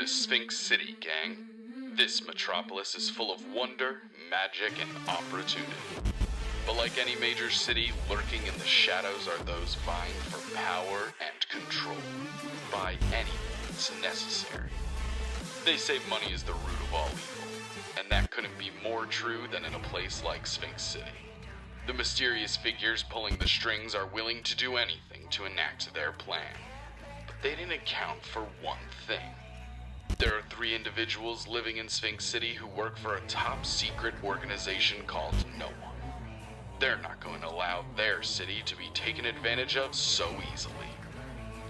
to SPHINX CITY, gang. This metropolis is full of wonder, magic, and opportunity. But like any major city, lurking in the shadows are those vying for power and control, by any means necessary. They say money is the root of all evil, and that couldn't be more true than in a place like SPHINX CITY. The mysterious figures pulling the strings are willing to do anything to enact their plan. But they didn't account for one thing. There are 3 individuals living in SPHINX CITY who work for a top-secret organization called No One. They're not going to allow their city to be taken advantage of so easily.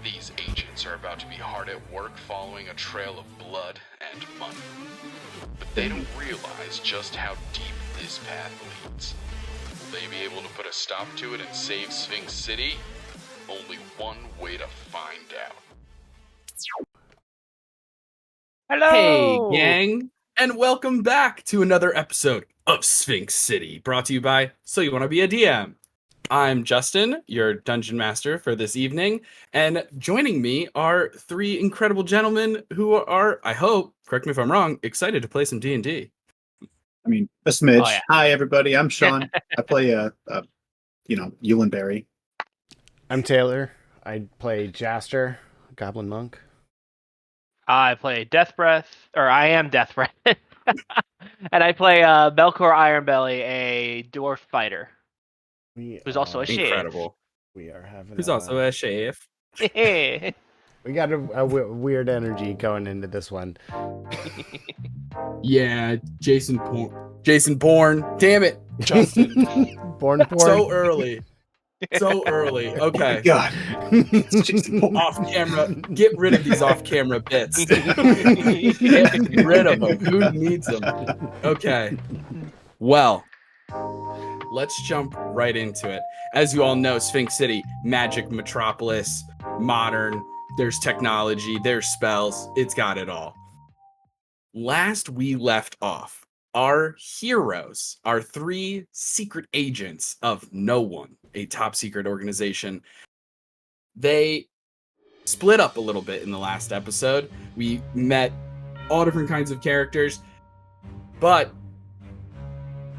These agents are about to be hard at work following a trail of blood and money. But they don't realize just how deep this path leads. Will they be able to put a stop to it and save SPHINX CITY? Only one way to find out. Hello! Hey, gang, and welcome back to another episode of SPHINX CITY, brought to you by Soyouwannabeadm. I'm Justin, your dungeon master for this evening, and joining me are 3 incredible gentlemen who are, I hope, correct me if I'm wrong, excited to play some D&D. I mean, a smidge. Oh, yeah. Hi, everybody. I'm Sean. I play Soyouwannabeadm. I'm Taylor. I play Jaster, Goblin Monk. I play Death Breath, or I am Death Breath. And I play Belcor Ironbelly, a dwarf fighter. Who's also a shave. Incredible. We are having. Who's also a shave. We got a weird energy going into this one. Yeah, Jason Bourne. Damn it, Justin. Born. So early. So early. Okay. God. Off camera. Get rid of these off camera bits. Get rid of them. Who needs them? Okay. Well, let's jump right into it. As you all know, SPHINX CITY, magic metropolis, modern. There's technology, there's spells. It's got it all. Last we left off, our heroes are 3 secret agents of No One, a top secret organization. They split up a little bit in the last episode. We met all different kinds of characters, but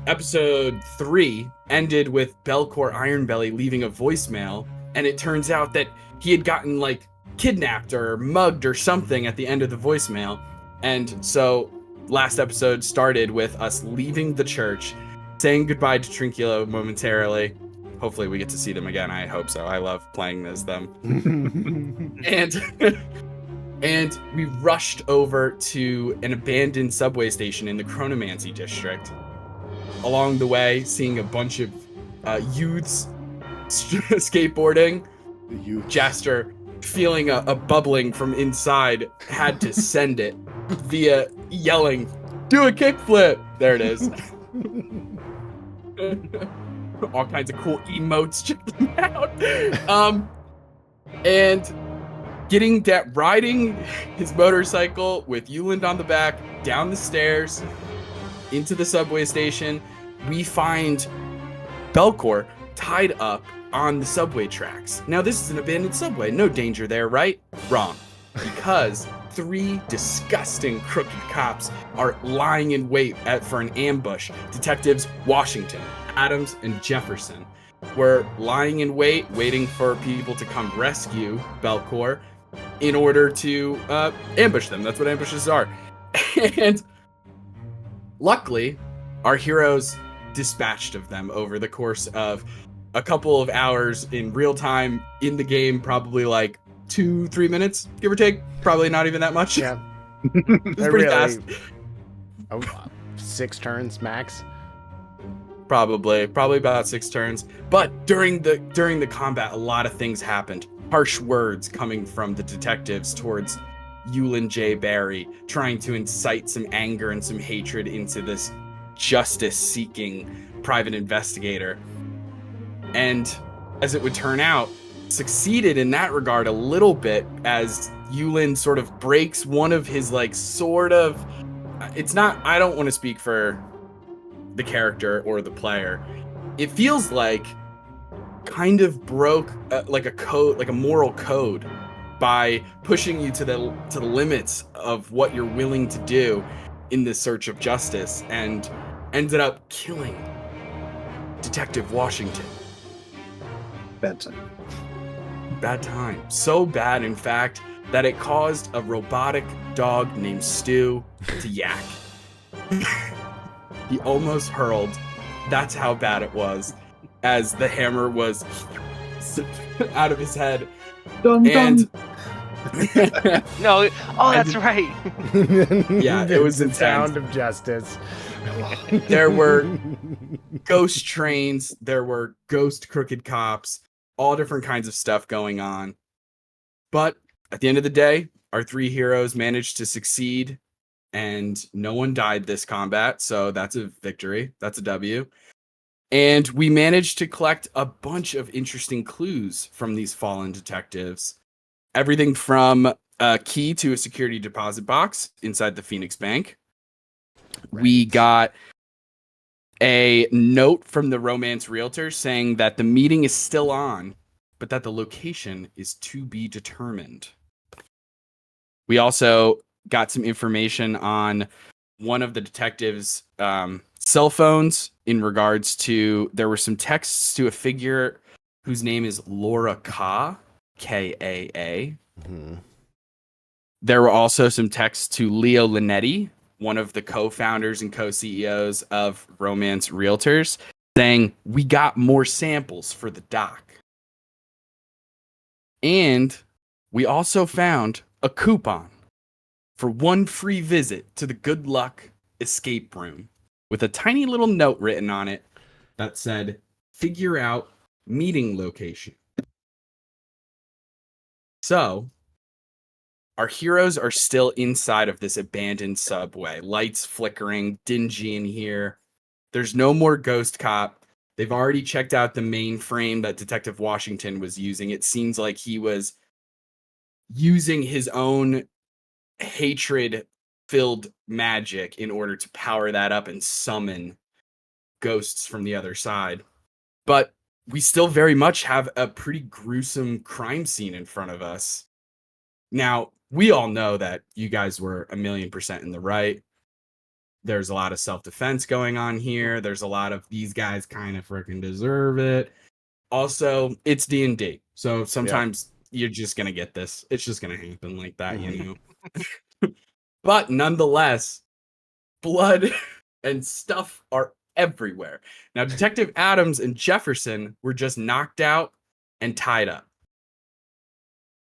episode 3 ended with Belcor Ironbelly leaving a voicemail, and it turns out that he had gotten kidnapped or mugged or something at the end of the voicemail. And so last episode started with us leaving the church, saying goodbye to Trinculo momentarily. Hopefully we get to see them again. I hope so. I love playing as them. And we rushed over to an abandoned subway station in the Chronomancy district. Along the way, seeing a bunch of youths skateboarding. Jaster, feeling a bubbling from inside, had to send it via yelling, "Do a kickflip!" There it is. All kinds of cool emotes. Check them out. And riding his motorcycle with Yuland on the back down the stairs into the subway station, we find Belcor tied up on the subway tracks. Now, this is an abandoned subway. No danger there, right? Wrong. Because 3 disgusting crooked cops are lying in wait for an ambush. Detectives Washington, Adams, and Jefferson were lying in wait, waiting for people to come rescue Belcor in order to ambush them. That's what ambushes are. And luckily, our heroes dispatched of them over the course of a couple of hours in real time in the game, probably 2-3 minutes, give or take. Probably not even that much. Yeah. It's pretty fast. 6 turns max. Probably about 6 turns. But during the combat, a lot of things happened. Harsh words coming from the detectives towards Yuland J. Barry, trying to incite some anger and some hatred into this justice-seeking private investigator. And as it would turn out, succeeded in that regard a little bit, as Yuland sort of breaks one of his it's not, I don't want to speak for the character or the player. It feels like kind of broke a code, a moral code by pushing you to the limits of what you're willing to do in the search of justice, and ended up killing Detective Washington. Bad time. Bad time. So bad, in fact, that it caused a robotic dog named Stu to yak. He almost hurled. That's how bad it was, as the hammer was out of his head. Dun, And No, oh, that's right. Yeah, it was the intense. sound of justice. There were ghost trains, there were ghost crooked cops, all different kinds of stuff going on. But at the end of the day, our three heroes managed to succeed, and no one died this combat, so that's a victory. That's a W. And we managed to collect a bunch of interesting clues from these fallen detectives. Everything from a key to a security deposit box inside the Phoenix Bank. Right. We got a note from the romance realtor saying that the meeting is still on, but that the location is to be determined. We also got some information on one of the detectives' cell phones in regards to, there were some texts to a figure whose name is Laura Kaa, Kaa. Mm-hmm. There were also some texts to Leo Linetti, one of the co-founders and co-CEOs of Romance Realtors, saying, we got more samples for the doc. And we also found a coupon for one free visit to the Good Luck escape room with a tiny little note written on it that said, figure out meeting location. So, our heroes are still inside of this abandoned subway. Lights flickering, dingy in here. There's no more ghost cop. They've already checked out the mainframe that Detective Washington was using. It seems like he was using his own hatred-filled magic in order to power that up and summon ghosts from the other side. But we still very much have a pretty gruesome crime scene in front of us. Now, we all know that you guys were 1,000,000% in the right. There's a lot of self-defense going on here. There's a lot of these guys kind of freaking deserve it. Also, it's D&D. So sometimes you're just going to get this. It's just going to happen like that, you know. But nonetheless, blood and stuff are everywhere. Now, Detective Adams and Jefferson were just knocked out and tied up.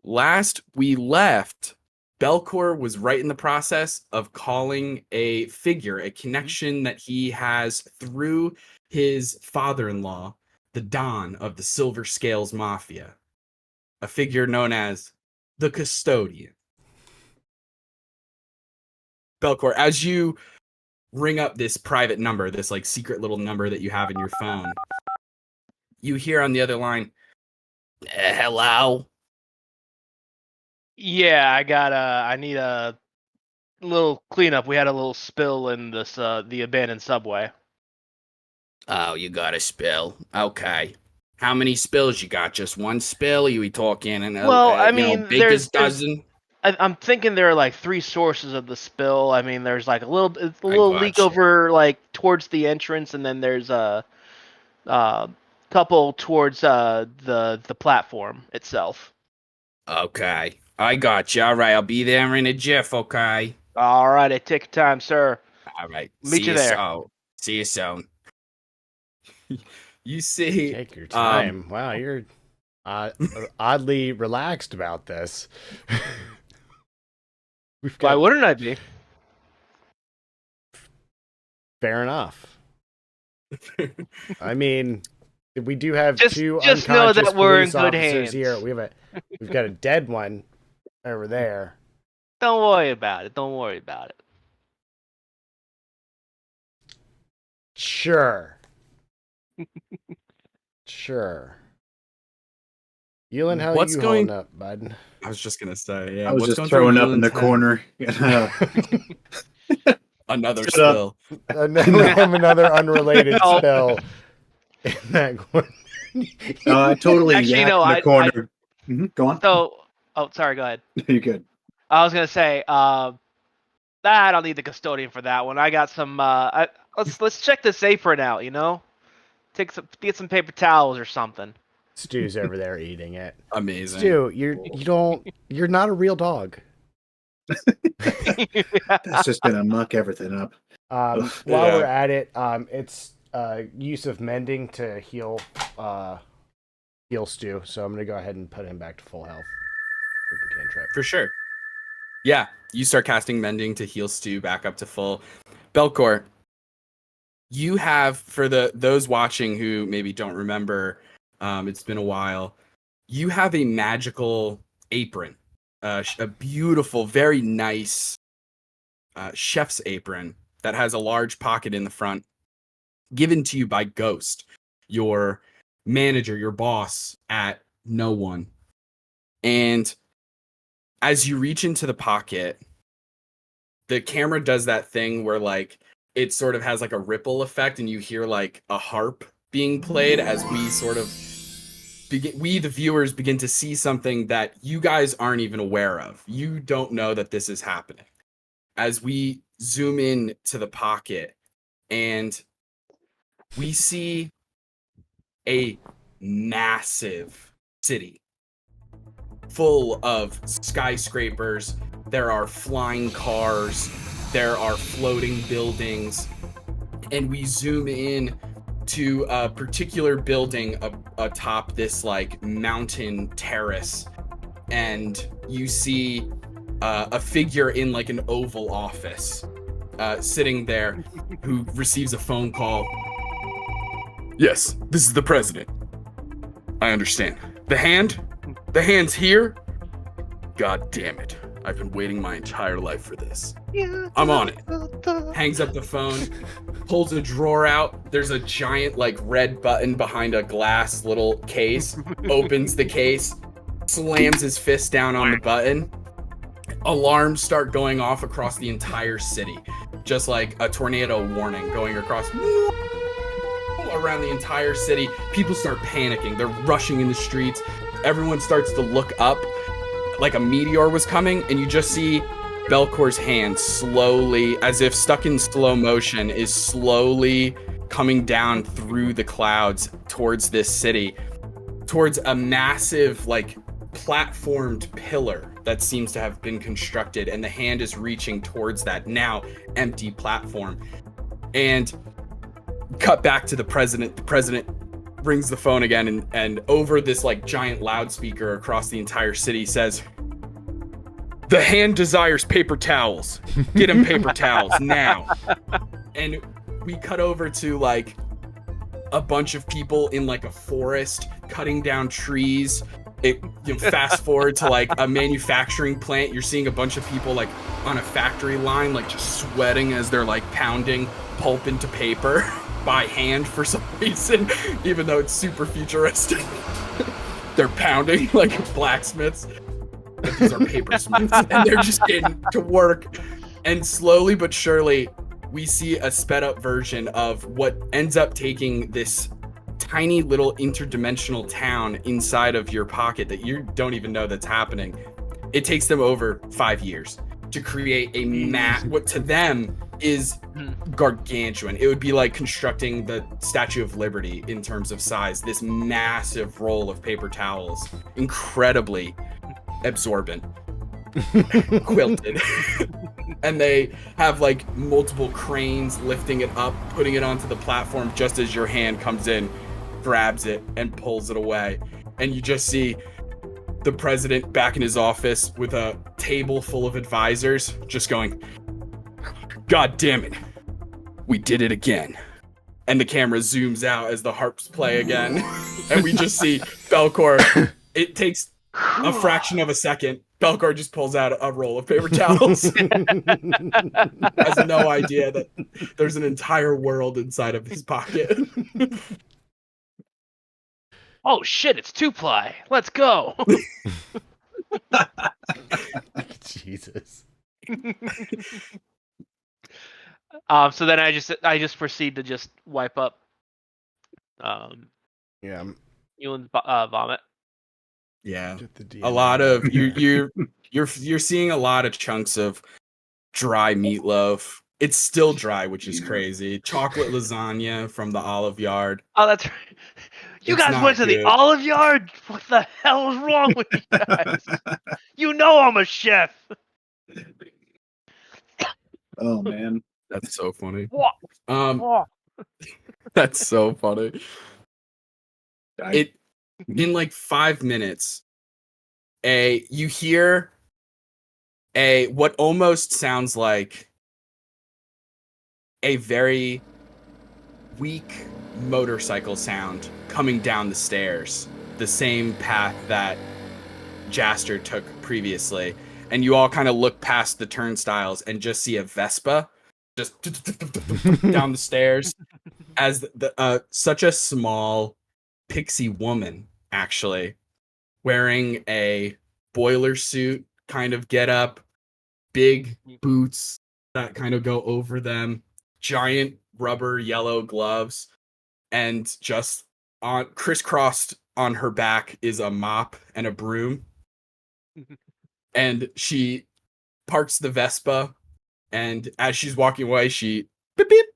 Last we left, Belcour was right in the process of calling a figure, a connection that he has through his father-in-law, the Don of the Silver Scales Mafia, a figure known as the Custodian. Belcour, as you ring up this private number, this like secret little number that you have in your phone, you hear on the other line, hello? Yeah, I need a little cleanup. We had a little spill in this the abandoned subway. Oh, you got a spill. Okay. How many spills you got? Just one spill? Are we talking Well, I mean, biggest dozen? I'm thinking there are like three sources of the spill. I mean, there's like a little leak gotcha. over like towards the entrance, and then there's a couple towards the platform itself. Okay. I got you. All right, I'll be there in a jiff, okay? All right, take your time, sir. All right. Meet you there. See you soon. You see... Take your time. Wow, you're oddly relaxed about this. Why wouldn't I be? Fair enough. I mean, we do have two just know unconscious that we're in police good officers hands. here. We've got a dead one over there. Don't worry about it. Don't worry about it. Sure. Sure. Yulin, how What's you going- holding up, bud? I was just going to say, yeah. I was what's just going through throwing up in the Yulin's head? corner. Another Shut up. spill. We have another unrelated No. spill in that corner. I totally Actually, yacked no, in the corner. Go on. So Oh, sorry. Go ahead. You good? I was gonna say, I don't need the custodian for that one. I got some. Let's check this apron out. Get some paper towels or something. Stu's over there eating it. Amazing. Stu, you're not a real dog. That's just gonna muck everything up. While we're at it, it's use of mending to heal Stu. So I'm gonna go ahead and put him back to full health with the cantrip. For sure. Yeah, you start casting mending to heal Stu back up to full. Belcor, you have, for those watching who maybe don't remember, it's been a while, you have a magical apron, a beautiful, very nice chef's apron that has a large pocket in the front, given to you by Ghost, your manager, your boss at No One. And as you reach into the pocket, the camera does that thing where like it sort of has like a ripple effect and you hear like a harp being played as we sort of we the viewers begin to see something that you guys aren't even aware of. You don't know that this is happening. As we zoom in to the pocket and we see a massive city full of skyscrapers. There are flying cars. There are floating buildings. And we zoom in to a particular building atop this like mountain terrace. And you see a figure in like an oval office sitting there who receives a phone call. Yes, this is the president. I understand. The hand's here? God damn it. I've been waiting my entire life for this. I'm on it. Hangs up the phone, pulls a drawer out. There's a giant like red button behind a glass little case. Opens the case, slams his fist down on the button. Alarms start going off across the entire city. Just like a tornado warning going across around the entire city. People start panicking. They're rushing in the streets. Everyone starts to look up like a meteor was coming, and you just see Belcor's hand slowly, as if stuck in slow motion, is slowly coming down through the clouds towards this city, towards a massive, like, platformed pillar that seems to have been constructed, and the hand is reaching towards that now empty platform. And cut back to the president. The president rings the phone again, and over this like giant loudspeaker across the entire city says, "The hand desires paper towels. Get him paper towels now." And we cut over to like a bunch of people in like a forest cutting down trees. Fast forward to like a manufacturing plant. You're seeing a bunch of people like on a factory line, like just sweating as they're like pounding pulp into paper by hand for some reason, even though it's super futuristic. They're pounding like blacksmiths. But these are papersmiths, and they're just getting to work. And slowly but surely, we see a sped up version of what ends up taking this tiny little interdimensional town inside of your pocket that you don't even know that's happening. It takes them over 5 years to create a what to them is gargantuan. It would be like constructing the Statue of Liberty in terms of size. This massive roll of paper towels, incredibly absorbent, quilted. And they have like multiple cranes lifting it up, putting it onto the platform just as your hand comes in, grabs it, and pulls it away. And you just see the president back in his office with a table full of advisors just going, "God damn it, we did it again." And the camera zooms out as the harps play again. And we just see Belcor. It takes a fraction of a second. Belcor just pulls out a roll of paper towels. Has no idea that there's an entire world inside of his pocket. Oh shit, it's 2-ply. Let's go. Jesus. So then I just proceed to just wipe up Yeah. Ewan's vomit. Yeah. Get the A DNA lot of out. you're seeing a lot of chunks of dry meatloaf. It's still dry, which is crazy. Chocolate lasagna from the Olive Yard. Oh, that's right. You It's guys went not to the good. Olive Yard? What the hell is wrong with you guys? You know I'm a chef. Oh man. That's so funny. What? Um, What? that's so funny. I- It in like 5 minutes, you hear what almost sounds like a very weak motorcycle sound coming down the stairs, the same path that Jaster took previously. And you all kind of look past the turnstiles and just see a Vespa just down the stairs as the such a small pixie woman, actually, wearing a boiler suit kind of get up, big boots that kind of go over them, giant rubber yellow gloves, and just on crisscrossed on her back is a mop and a broom. And she parks the Vespa, and as she's walking away, she beep beep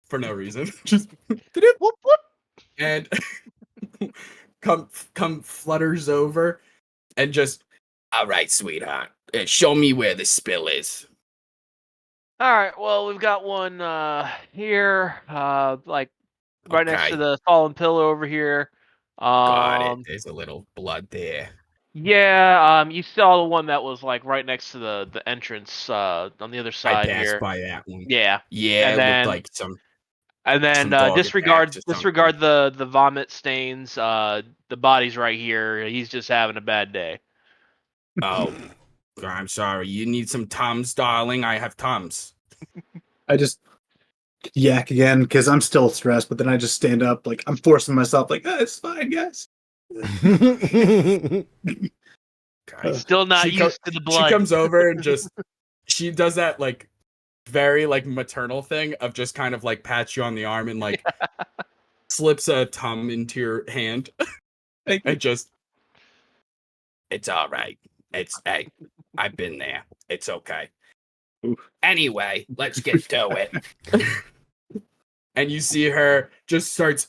for no reason. Just beep, Whoop, whoop. and come flutters over and just, all right, sweetheart, show me where the spill is. All right. Well, we've got one here, like right next to Okay. the fallen pillar over here. Got it. There's a little blood there. Yeah. You saw the one that was like right next to the entrance on the other I side passed here. by that one. Yeah. Yeah, And it looked then like some dog disregard attacks or disregard the vomit stains. The body's right here. He's just having a bad day. Oh, I'm sorry. You need some Tums, darling? I have Tums. I just yak again because I'm still stressed, but then I just stand up, like I'm forcing myself, like it's fine, guys. Still not She co- used to the blood. She comes over and just she does that like very like maternal thing of just kind of like pats you on the arm and like slips a Tum into your hand. And just, it's all right. Hey, I've been there. It's okay. Anyway, let's get to it. And you see her just starts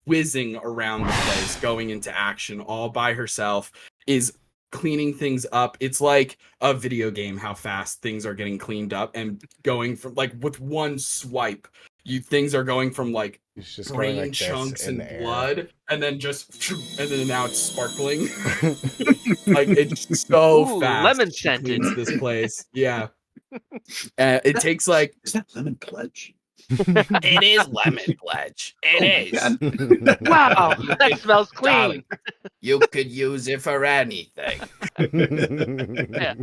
whizzing around the place, going into action all by herself, is cleaning things up. It's like a video game how fast things are getting cleaned up and going from like with one swipe. Things are going from like It's just brain going like chunks this in and the air. blood, and then now it's sparkling. Like it's so Ooh, fast. lemon She scented. cleans this place. Yeah. It takes like Is that lemon pledge? it is lemon pledge. It is. God. Wow, that smells clean. Darling, you could use it for anything. Yeah.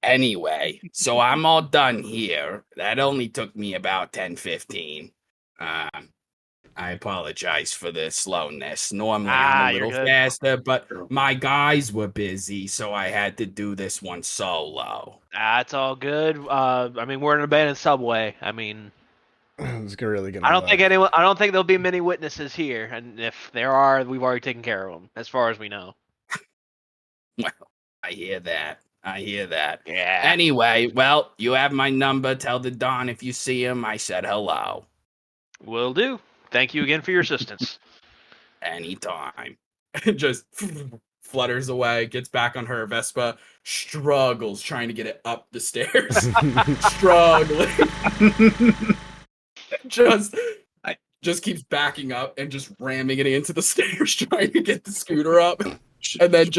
Anyway, so I'm all done here. That only took me about 10-15. I apologize for the slowness. Normally I'm a you're little good. faster, but my guys were busy, so I had to do this one solo. That's all good. I mean, we're in an abandoned subway. I mean, It's really gonna. I don't think there'll be many witnesses here, and if there are, we've already taken care of them, as far as we know. Well, I hear that. Yeah. Anyway, well, you have my number. Tell the Don if you see him I said hello. Will do. Thank you again for your assistance. Anytime. Just flutters away, gets back on her Vespa, struggles trying to get it up the stairs. Struggling. just keeps backing up and just ramming it into the stairs, trying to get the scooter up. And then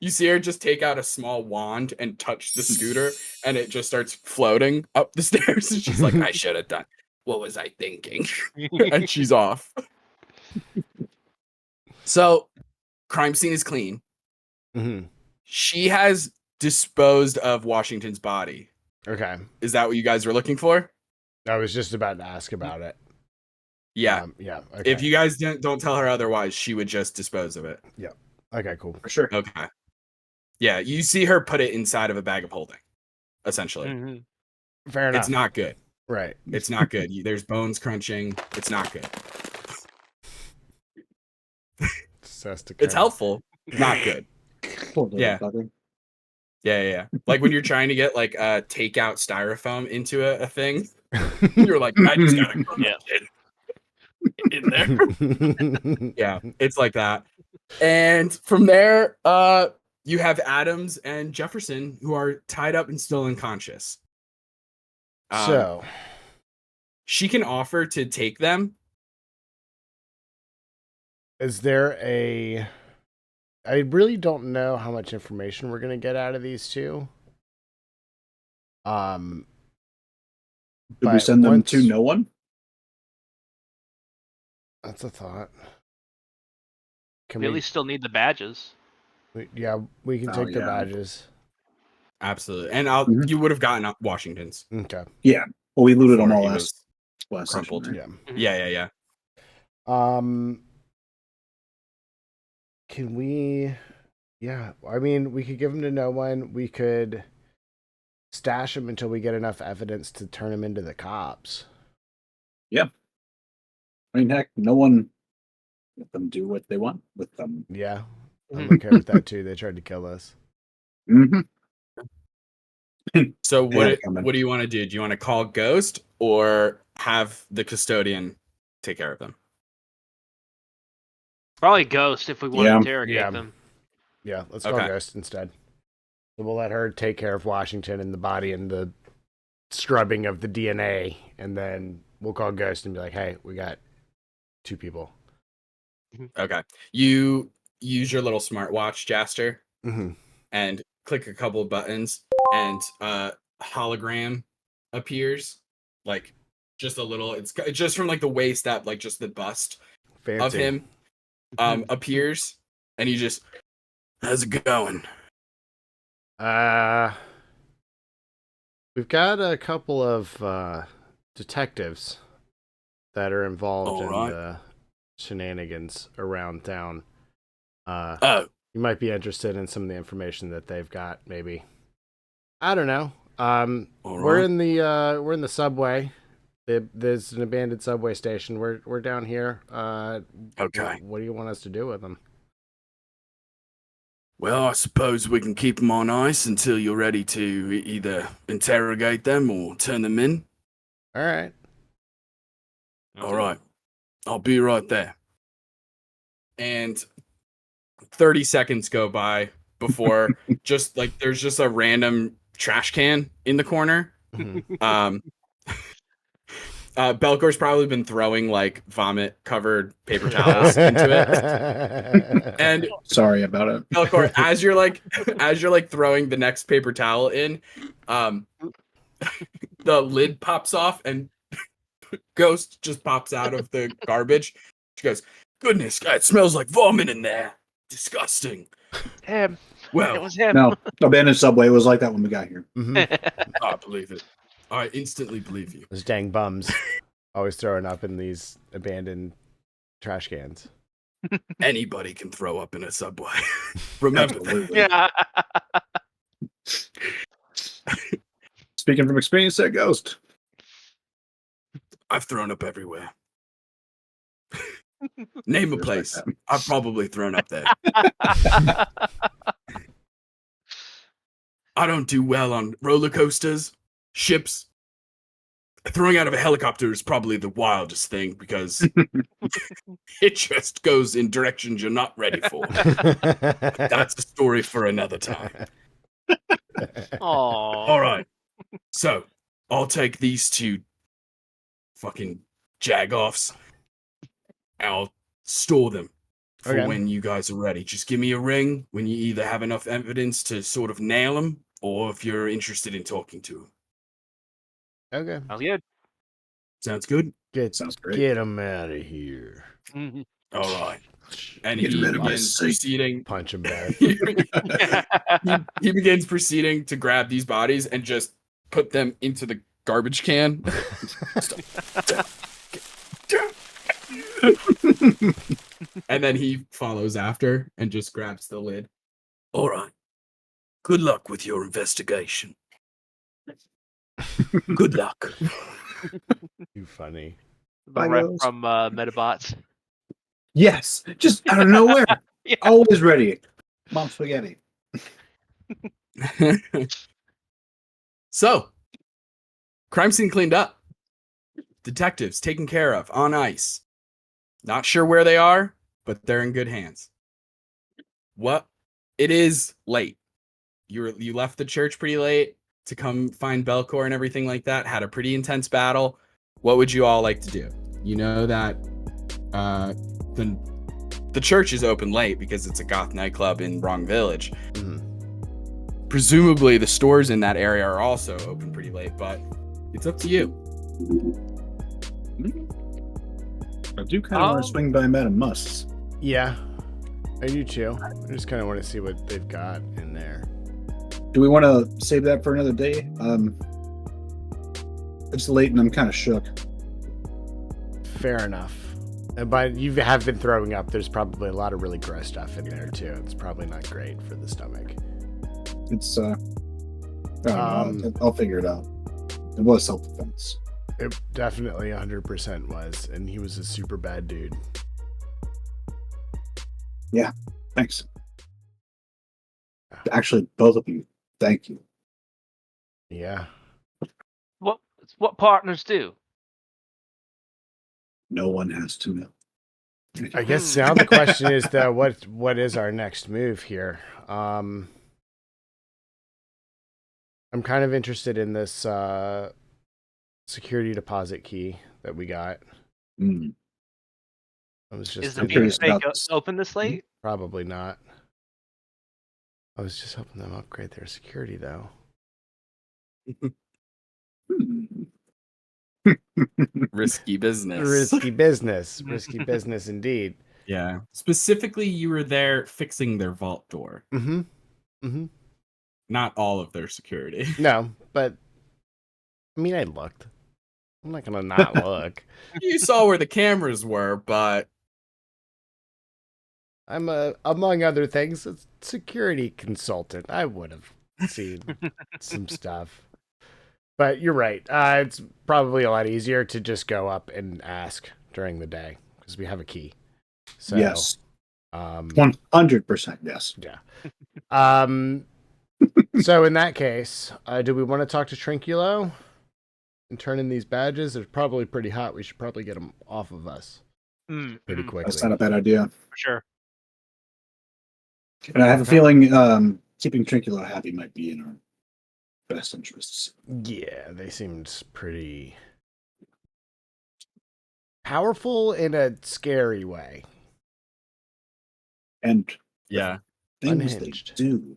you see her just take out a small wand and touch the scooter, and it just starts floating up the stairs. And she's like, I should have done. What was I thinking? And she's off. So, crime scene is clean. Mm-hmm. She has disposed of Washington's body. Okay. Is that what you guys were looking for? I was just about to ask about it. Yeah. Yeah. Okay. If you guys don't tell her otherwise, she would just dispose of it. Yeah. Okay. Cool. For sure. Okay. Yeah, you see her put it inside of a bag of holding, essentially. Mm-hmm. Fair enough. It's not good. Right. It's not good. There's bones crunching. It's not good. access to It's current. helpful, not good. Poor little Yeah. bugger. Yeah. Like when you're trying to get like takeout styrofoam into a thing, you're like, I just gotta put Yeah. it in there. Yeah, it's like that. And from there, you have Adams and Jefferson who are tied up and still unconscious. So, She can offer to take them. is there a... I really don't know how much information we're going to get out of these two. Did we But send them once- to no one? That's a thought. Can We at least still need the badges. Yeah, we can Oh, take the yeah. badges. Absolutely. And Mhm. you would have gotten Washington's. Okay. Yeah. Well, we looted them Before all he last session. crumpled. Right? Yeah. Yeah. Can we... Yeah, I mean, we could give them to no one. We could stash them until we get enough evidence to turn them into the cops. I mean, heck, no one let them do what they want with them. Yeah, I'm okay with that too. They tried to kill us. Mm-hmm. So They had it coming. what do you want to do? Do you want to call Ghost or have the custodian take care of them? Probably Ghost if we want Yeah. to interrogate Yeah. them. Yeah, let's call Okay. Ghost instead. So we'll let her take care of Washington and the body and the scrubbing of the DNA, and then we'll call Ghost and be like, "Hey, we got 2 people." Okay. You use your little smartwatch, Jaster, Mm-hmm. and click a couple of buttons, and hologram appears, like just a little. It's just from like the waist up, like just the bust Fancy. of him appears, and you just, how's it going? We've got a couple of detectives that are involved All in right. the shenanigans around town. Oh, You might be interested in some of the information that they've got, maybe. I don't know. all We're right. in the subway. There's an abandoned subway station. We're down here. Okay. What do you want us to do with them? Well, I suppose we can keep them on ice until you're ready to either interrogate them or turn them in. All right. All right. I'll be right there. And 30 seconds go by before just like there's just a random trash can in the corner. Mhm. Belcor's probably been throwing like vomit covered paper towels into it. And Sorry about it. Belcor, as you're like throwing the next paper towel in, the lid pops off and Ghost just pops out of the garbage. She goes, "Goodness, God, it smells like vomit in there. Disgusting." Him. It Well, was him. No, abandoned subway was like that when we got here. Mhm. I believe it. I instantly believe you. Those dang bums always throwing up in these abandoned trash cans. Anybody can throw up in a subway. Remember that. Absolutely. Yeah. Speaking from experience, that Ghost. I've thrown up everywhere. Name a Respect place. that. I've probably thrown up there. I don't do well on roller coasters, ships. Throwing out of a helicopter is probably the wildest thing because it just goes in directions you're not ready for. That's a story for another time. All right. So I'll take these 2 fucking jagoffs. I'll store them for Okay. when you guys are ready. Just give me a ring when you either have enough evidence to sort of nail them or if you're interested in talking to them. Okay. Sounds good. Sounds good? Sounds great. Get them out of here. All right. And Get he rid of my begins seat. proceeding. Punch him back. he begins proceeding to grab these bodies and just put them into the garbage can. And then he follows after and just grabs the lid. All right. Good luck with your investigation. Good luck. You funny. The Bye, rep Ghost. from Metabots. Yes, just out of nowhere. Yeah. Always ready. Mom spaghetti. So, crime scene cleaned up. Detectives taken care of on ice. Not sure where they are, but they're in good hands. What? It is late. You left the church pretty late to come find Belcor and everything like that. Had a pretty intense battle. What would you all like to do? You know that the church is open late because it's a goth nightclub in Wrong Village. Mhm. Presumably the stores in that area are also open pretty late, but it's up to you. I do kind of want to swing by Madam Musk's. Yeah, I do too. I just kind of want to see what they've got in there. Do we want to save that for another day? It's late and I'm kind of shook. Fair enough. But you have been throwing up. There's probably a lot of really gross stuff in there too. It's probably not great for the stomach. It's I don't know, I'll figure it out. It was self-defense. It definitely 100% was, and he was a super bad dude. Yeah, thanks. Actually, both of you, thank you. Yeah. What partners do? No one has to know. I guess now the question is though, what is our next move here? I'm kind of interested in this security deposit key that we got. Mm. I was Is just the I'm beef curious steak about this. open this late? probably not. I was just helping them upgrade their security though. Risky business. Risky business. Risky business indeed. Yeah. Specifically, you were there fixing their vault door, Mm-hmm. Mm-hmm. not all of their security. No, but I mean I looked. I'm not gonna not look. You saw where the cameras were, but I'm among other things, a security consultant. I would have seen some stuff. But you're right. It's probably a lot easier to just go up and ask during the day because we have a key. So, Yes, um, 100% yes. yeah. So in that case, do we want to talk to Trinculo and turn in these badges? They're probably pretty hot. We should probably get them off of us pretty quickly. That's not a bad idea. For sure. And I have a feeling keeping Trinculo happy might be in our best interests. Yeah, they seemed pretty powerful in a scary way. And yeah. things Unhinged. they do.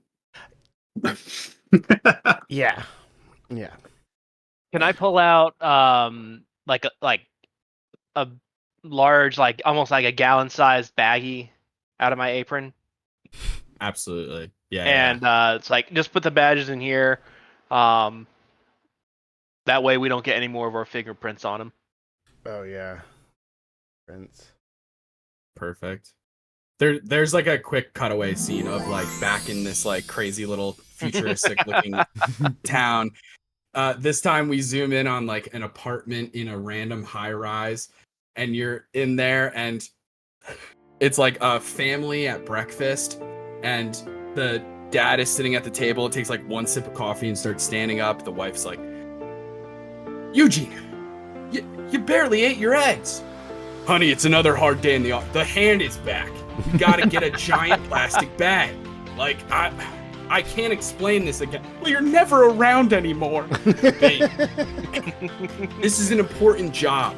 Yeah. Yeah. Can I pull out like a large, like almost like a gallon-sized baggie out of my apron? Absolutely. Yeah. And it's like just put the badges in here. That way we don't get any more of our fingerprints on them. Oh yeah. Prince. Perfect. There's like a quick cutaway scene of like back in this like crazy little futuristic looking town. This time we zoom in on like an apartment in a random high rise, and you're in there, and it's like a family at breakfast, and the dad is sitting at the table. It takes like one sip of coffee and starts standing up. The wife's like, Eugene, you barely ate your eggs. Honey, it's another hard day in the office. The hand is back. You gotta get a giant plastic bag. Like, I can't explain this again. Well, you're never around anymore. Babe, this is an important job.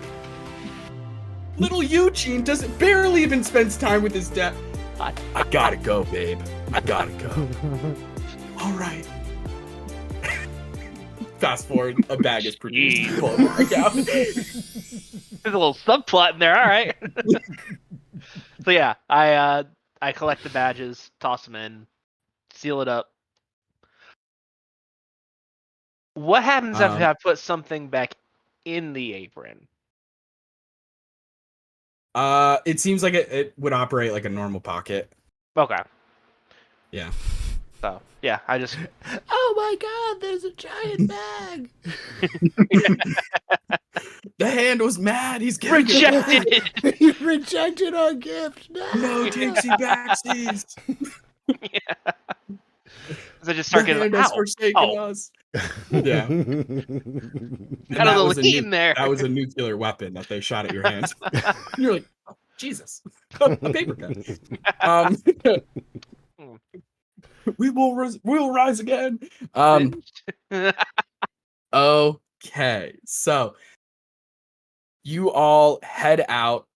Little Eugene barely even spends time with his dad. I gotta go, babe. I gotta go. All right. Fast forward, a bag is produced. Pull it back out. There's a little subplot in there. All right. So yeah, I collect the badges, toss them in, seal it up. What happens after I put something back in the apron? It seems like it would operate like a normal pocket. Okay. Yeah. So yeah, I just Oh my God! There's a giant bag. The hand was mad. He's giving rejected it it. back. You rejected our gift. No takesy backsies. So I just The start getting hand like, has ow, forsaken oh, us. Yeah. And kind of that the was a lean there. that was a nuclear weapon that they shot at your hands. You're like, oh, Jesus, a paper cut. Um, we'll rise again. Okay, so you all head out,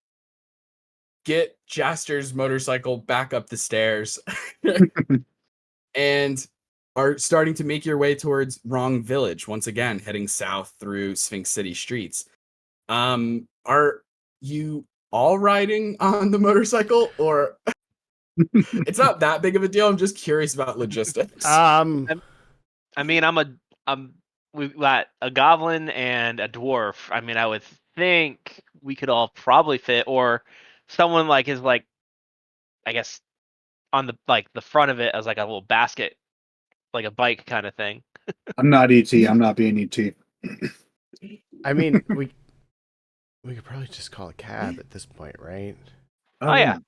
get Jaster's motorcycle back up the stairs, and are starting to make your way towards Wrong Village once again, heading south through Sphinx City streets. Are you all riding on the motorcycle, or it's not that big of a deal? I'm just curious about logistics. I mean, we've got a goblin and a dwarf. I mean, I would think we could all probably fit, or someone like is like, I guess, on the front of it as like a little basket, like a bike kind of thing. I'm not ET. I'm not being ET. I mean, we could probably just call a cab at this point, right? Oh yeah.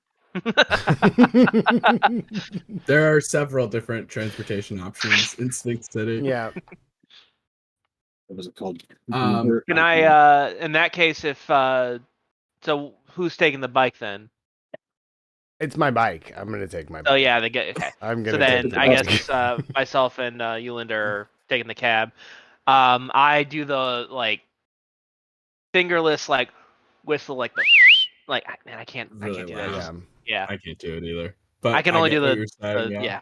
There are several different transportation options in Sphinx City. Yeah. What was it called? Um, Can I, in that case, if so, who's taking the bike then? It's my bike. I'm gonna take my bike. Oh yeah, they get okay. I'm gonna So then take the I bike. guess myself and Euland are taking the cab. I do the like fingerless like whistle like the like man I can't Really do loud. that. Yeah. Yeah. I can't do it either. But I can only get do what the, you're saying, yeah.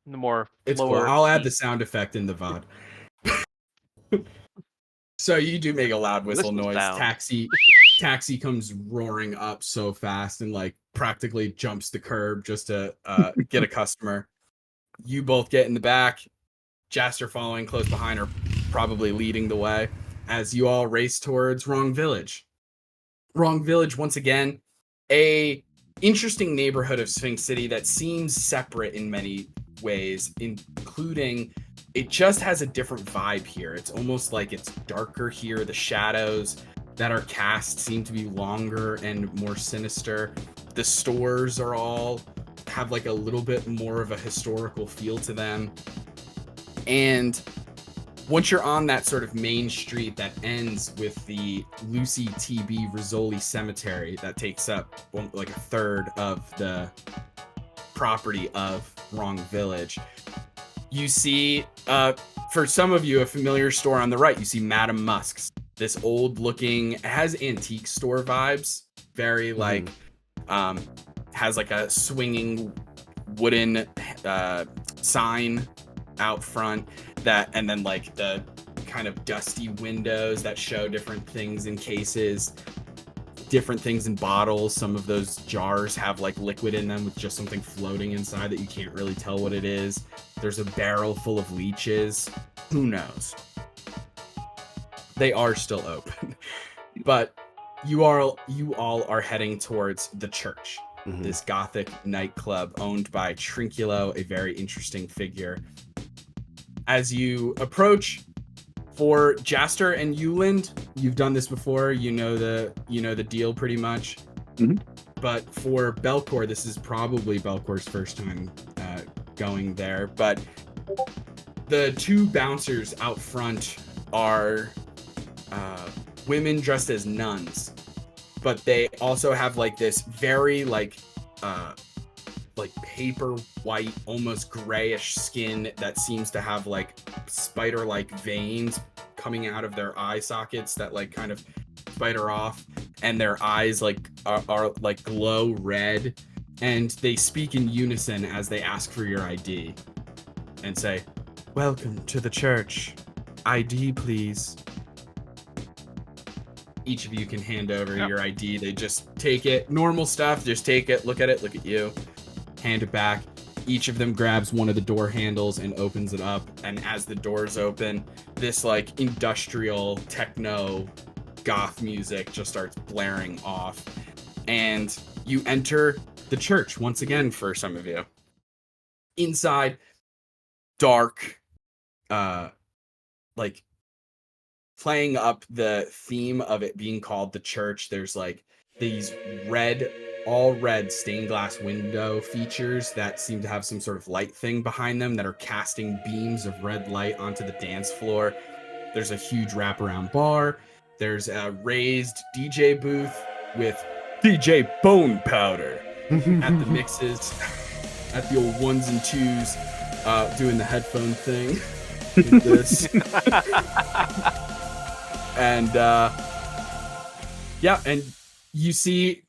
The more It's lower. cool. I'll add the key. sound effect in the VOD. So you do make a loud whistle noise. sound. Taxi comes roaring up so fast and like practically jumps the curb just to get a customer. You both get in the back. Jaster following close behind, or probably leading the way as you all race towards Wrong Village. Wrong Village, once again, a interesting neighborhood of Sphinx City that seems separate in many ways, including it just has a different vibe here. It's almost like it's darker here. The shadows that are cast seem to be longer and more sinister. The stores are all have like a little bit more of a historical feel to them. And once you're on that sort of main street that ends with the Lucy T.B. Rizzoli Cemetery that takes up like a third of the property of Wrong Village, you see, for some of you, a familiar store on the right. You see Madam Musk's. This old looking, it has antique store vibes. Very like, has like a swinging wooden sign out front that, and then like the kind of dusty windows that show different things in cases, different things in bottles. Some of those jars have like liquid in them with just something floating inside that you can't really tell what it is. There's a barrel full of leeches. Who knows? They are still open. But you all are heading towards the church. This gothic nightclub owned by Trinculo, a very interesting figure. As you approach, for Jaster and Euland, you've done this before. You know the deal pretty much. But for Belcor, this is probably Belcor's first time going there. But the two bouncers out front are women dressed as nuns, but they also have like this very like paper white, almost grayish skin that seems to have like spider-like veins coming out of their eye sockets that like kind of spider off, and their eyes like are like glow red, and they speak in unison as they ask for your ID and say, "Welcome to the church. ID, please." Each of you can hand over your ID. They just take it. Normal stuff. Just take it, look at you, hand it back. Each of them grabs one of the door handles and opens it up. And as the doors open, this like industrial techno goth music just starts blaring off. And you enter the church once again for some of you. Inside, dark, like playing up the theme of it being called the church. There's like these all red stained glass window features that seem to have some sort of light thing behind them that are casting beams of red light onto the dance floor. There's a huge wraparound bar. There's a raised DJ booth with DJ Bone Powder at the mixes, at the old ones and twos, doing the headphone thing with this. And yeah, and you see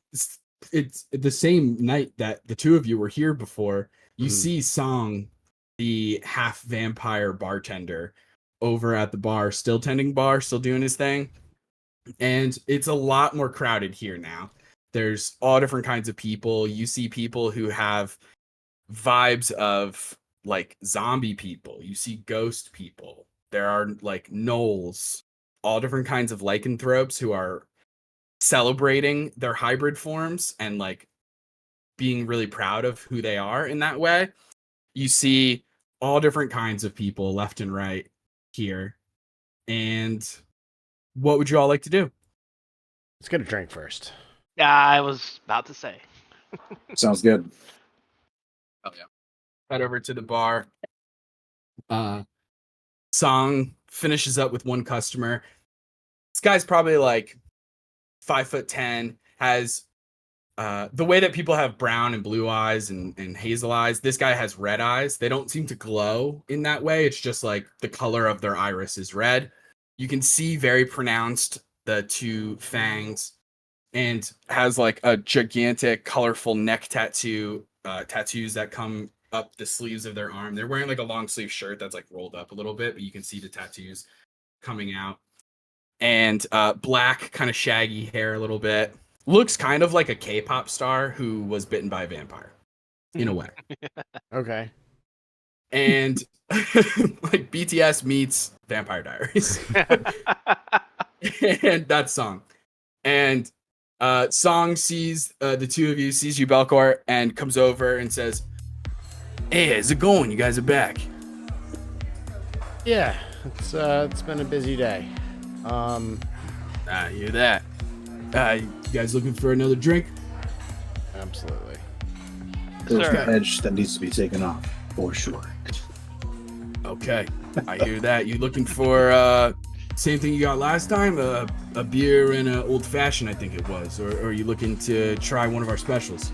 it's the same night that the two of you were here before. You see Song, the half vampire bartender, over at the bar, still tending bar, still doing his thing. And it's a lot more crowded here now. There's all different kinds of people. You see people who have vibes of like zombie people. You see ghost people. There are like gnolls, all different kinds of lycanthropes who are celebrating their hybrid forms and like being really proud of who they are in that way. You see all different kinds of people left and right here. And what would you all like to do? Let's get a drink first. Yeah, I was about to say. Sounds good. Oh yeah. Head over to the bar. Song finishes up with one customer. This guy's probably like 5'10", has the way that people have brown and blue eyes and hazel eyes. This guy has red eyes. They don't seem to glow in that way. It's just like the color of their iris is red. You can see very pronounced the two fangs, and has like a gigantic colorful neck tattoos that come up the sleeves of their arm. They're wearing like a long sleeve shirt that's like rolled up a little bit, but you can see the tattoos coming out. And black, kind of shaggy hair a little bit. Looks kind of like a K-pop star who was bitten by a vampire, in a way. Okay. And like BTS meets Vampire Diaries. And that's Song. And Song sees the two of you, sees you, Belcor, and comes over and says, "Hey, how's it going? You guys are back." Yeah, it's been a busy day. I hear that. You guys looking for another drink? Absolutely. There's Sir. the edge that needs to be taken off, for sure. Okay, I hear that. You looking for same thing you got last time? A beer and an old fashioned, I think it was. Or are you looking to try one of our specials?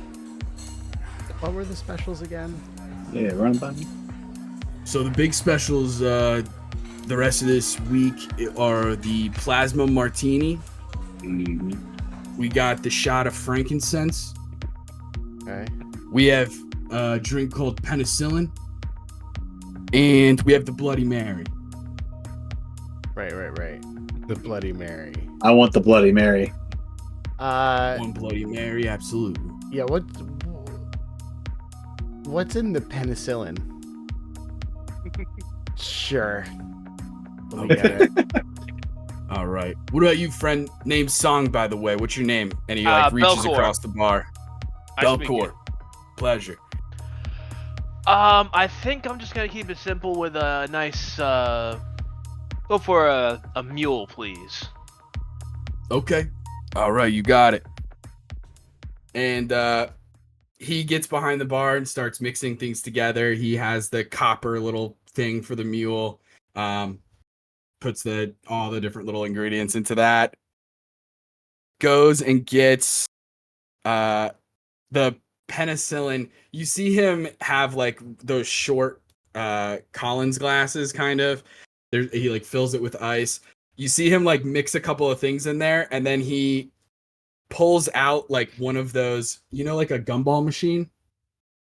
What were the specials again? Yeah, run by me. So the big specials the rest of this week are the plasma martini. We got the shot of frankincense. Okay. We have a drink called penicillin. And we have the Bloody Mary. Right. The Bloody Mary. I want the Bloody Mary. One Bloody Mary, absolutely. Yeah, what's in the penicillin? Sure. Let me get it. All right. What about you, friend named Song, by the way? What's your name? And he like reaches Belcor. across the bar. Nice to meet Belcor. Pleasure. I think I'm just gonna keep it simple with a nice go for a mule, please. Okay. All right, you got it. And he gets behind the bar and starts mixing things together. He has the copper little thing for the mule. Puts all the different little ingredients into that. Goes and gets the penicillin. You see him have like those short Collins glasses, kind of. He like fills it with ice. You see him like mix a couple of things in there, and then he pulls out like one of those, like a gumball machine.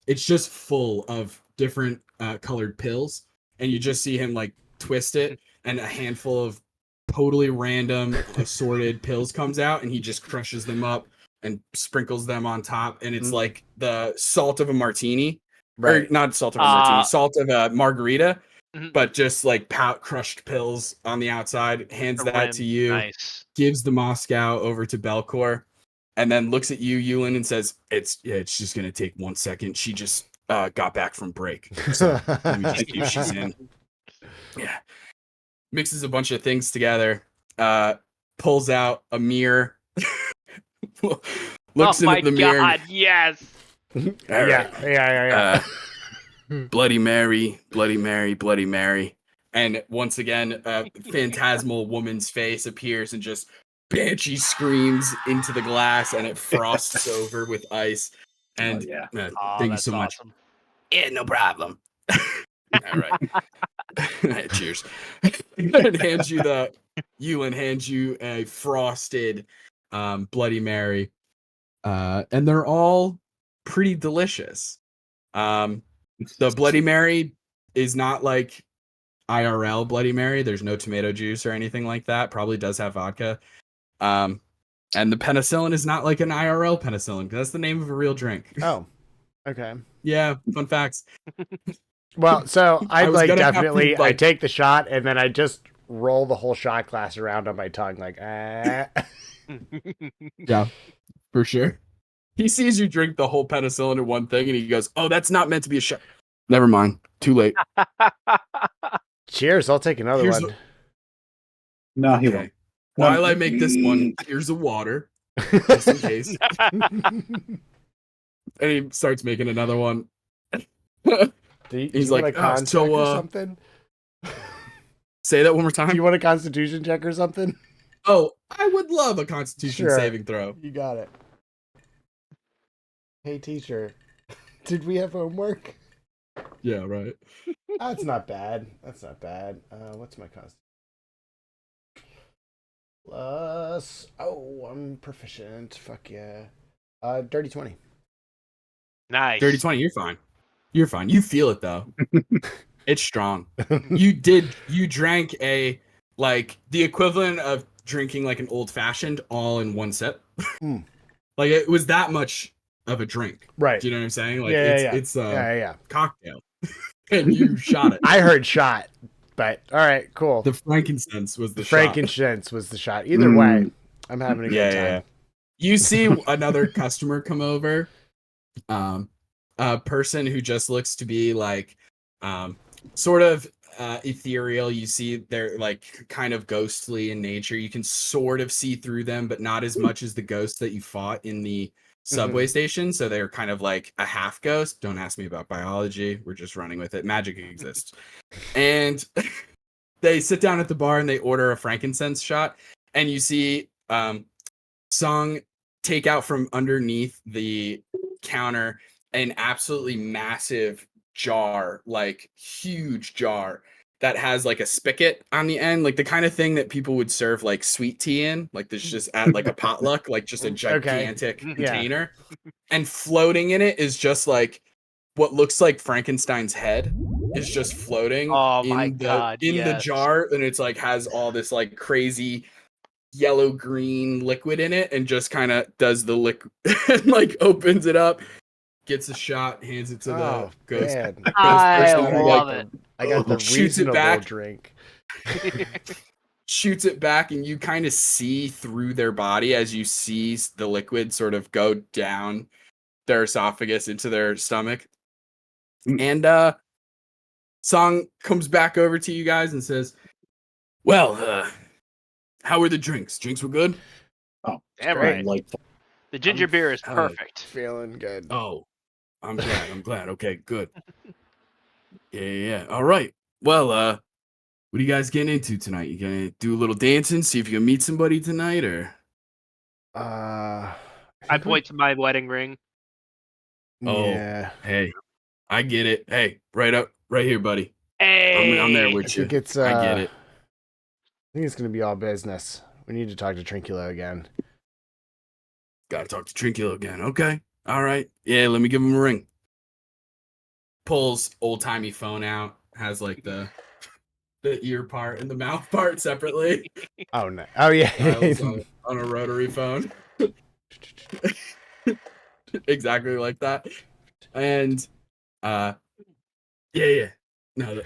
It's just full of different colored pills, and you just see him like twist it, and a handful of totally random assorted pills comes out, and he just crushes them up and sprinkles them on top, and it's like the salt of a martini, or not salt of a martini, salt of a margarita, but just like crushed pills on the outside. Hands that to you. Nice. Gives the Moscow over to Belcor, and then looks at you, Yulin, and says, "It's just gonna take 1 second." She just got back from break. So let me just see if she's in. Yeah. Mixes a bunch of things together. Pulls out a mirror. Looks oh my into the mirror. god, yes. All Yeah, right. yeah. Bloody Mary, Bloody Mary, Bloody Mary. And once again, a phantasmal woman's face appears and just banshee screams into the glass, and it frosts over with ice. And yeah. Oh, thank you that's so much. awesome. Yeah, no problem. All right. Cheers. And hands you a frosted Bloody Mary. And they're all pretty delicious. The Bloody Mary is not like IRL Bloody Mary. There's no tomato juice or anything like that. Probably does have vodka. And the penicillin is not like an IRL penicillin. That's the name of a real drink. Oh, okay. Yeah, fun facts. Well, so I I'd was like gonna have to, definitely I like- take the shot and then I just roll the whole shot glass around on my tongue like Yeah, for sure. He sees you drink the whole penicillin in one thing, and he goes, "Oh, that's not meant to be a shot." Never mind. Too late. Cheers, I'll take another Here's one. No, he Okay. won't. While I make this one, here's a water, just in case. And he starts making another one. Do He's you want like, a con so, check or something? Say that one more Do time. you want a constitution check or something? Oh, I would love a Constitution Sure. saving throw. You got it. Hey teacher, did we have homework? Yeah, right. That's not bad. That's not bad. What's my constitution? Plus, I'm proficient. Fuck yeah. Dirty 20. Nice. Dirty 20, you're fine. You're fine. You feel it though. It's strong. You drank the equivalent of drinking like an old fashioned all in one sip. Mm. Like it was that much of a drink. Right. Do you know what I'm saying? Like Yeah. it's a Yeah. cocktail. And you shot it. I heard shot, but all right, cool. The frankincense was the shot. Frankincense was the shot. Either way, I'm having a good time. Yeah. You see another customer come over. A person who just looks to be like sort of ethereal. You see they're like kind of ghostly in nature. You can sort of see through them, but not as much as the ghosts that you fought in the subway station. So they're kind of like a half ghost. Don't ask me about biology. We're just running with it. Magic exists. And they sit down at the bar and they order a frankincense shot. And you see Song take out from underneath the counter an absolutely massive jar, like huge jar that has like a spigot on the end, like the kind of thing that people would serve like sweet tea in, like this just at like a potluck, like just a gigantic container. And floating in it is just like what looks like Frankenstein's head is just floating the jar, and it's like has all this like crazy yellow green liquid in it, and just kind of does the liquid and like opens it up, gets a shot, hands it to the ghost. I love it. I got the shoots it reasonable back. drink. Shoots it back, and you kind of see through their body as you see the liquid sort of go down their esophagus into their stomach. And Song comes back over to you guys and says, "Well, how were the drinks? Drinks were good? Oh, Damn right. delightful. The ginger beer is perfect. Feeling good. Oh, I'm glad. Okay, good. Yeah. All right. Well, what are you guys getting into tonight? You gonna do a little dancing, see if you can meet somebody tonight, or? I point to my wedding ring. Yeah. Hey, I get it. Hey, right here, buddy. Hey, I'm there I with you. think it's I get it. I think it's gonna be all business. We need to talk to Trinculo again. Gotta talk to Trinculo again. Okay. All right. Yeah, let me give him a ring. Pulls old-timey phone out, has like the ear part and the mouth part separately. Oh no. Oh yeah. Dials on a rotary phone. Exactly like that. And yeah. No,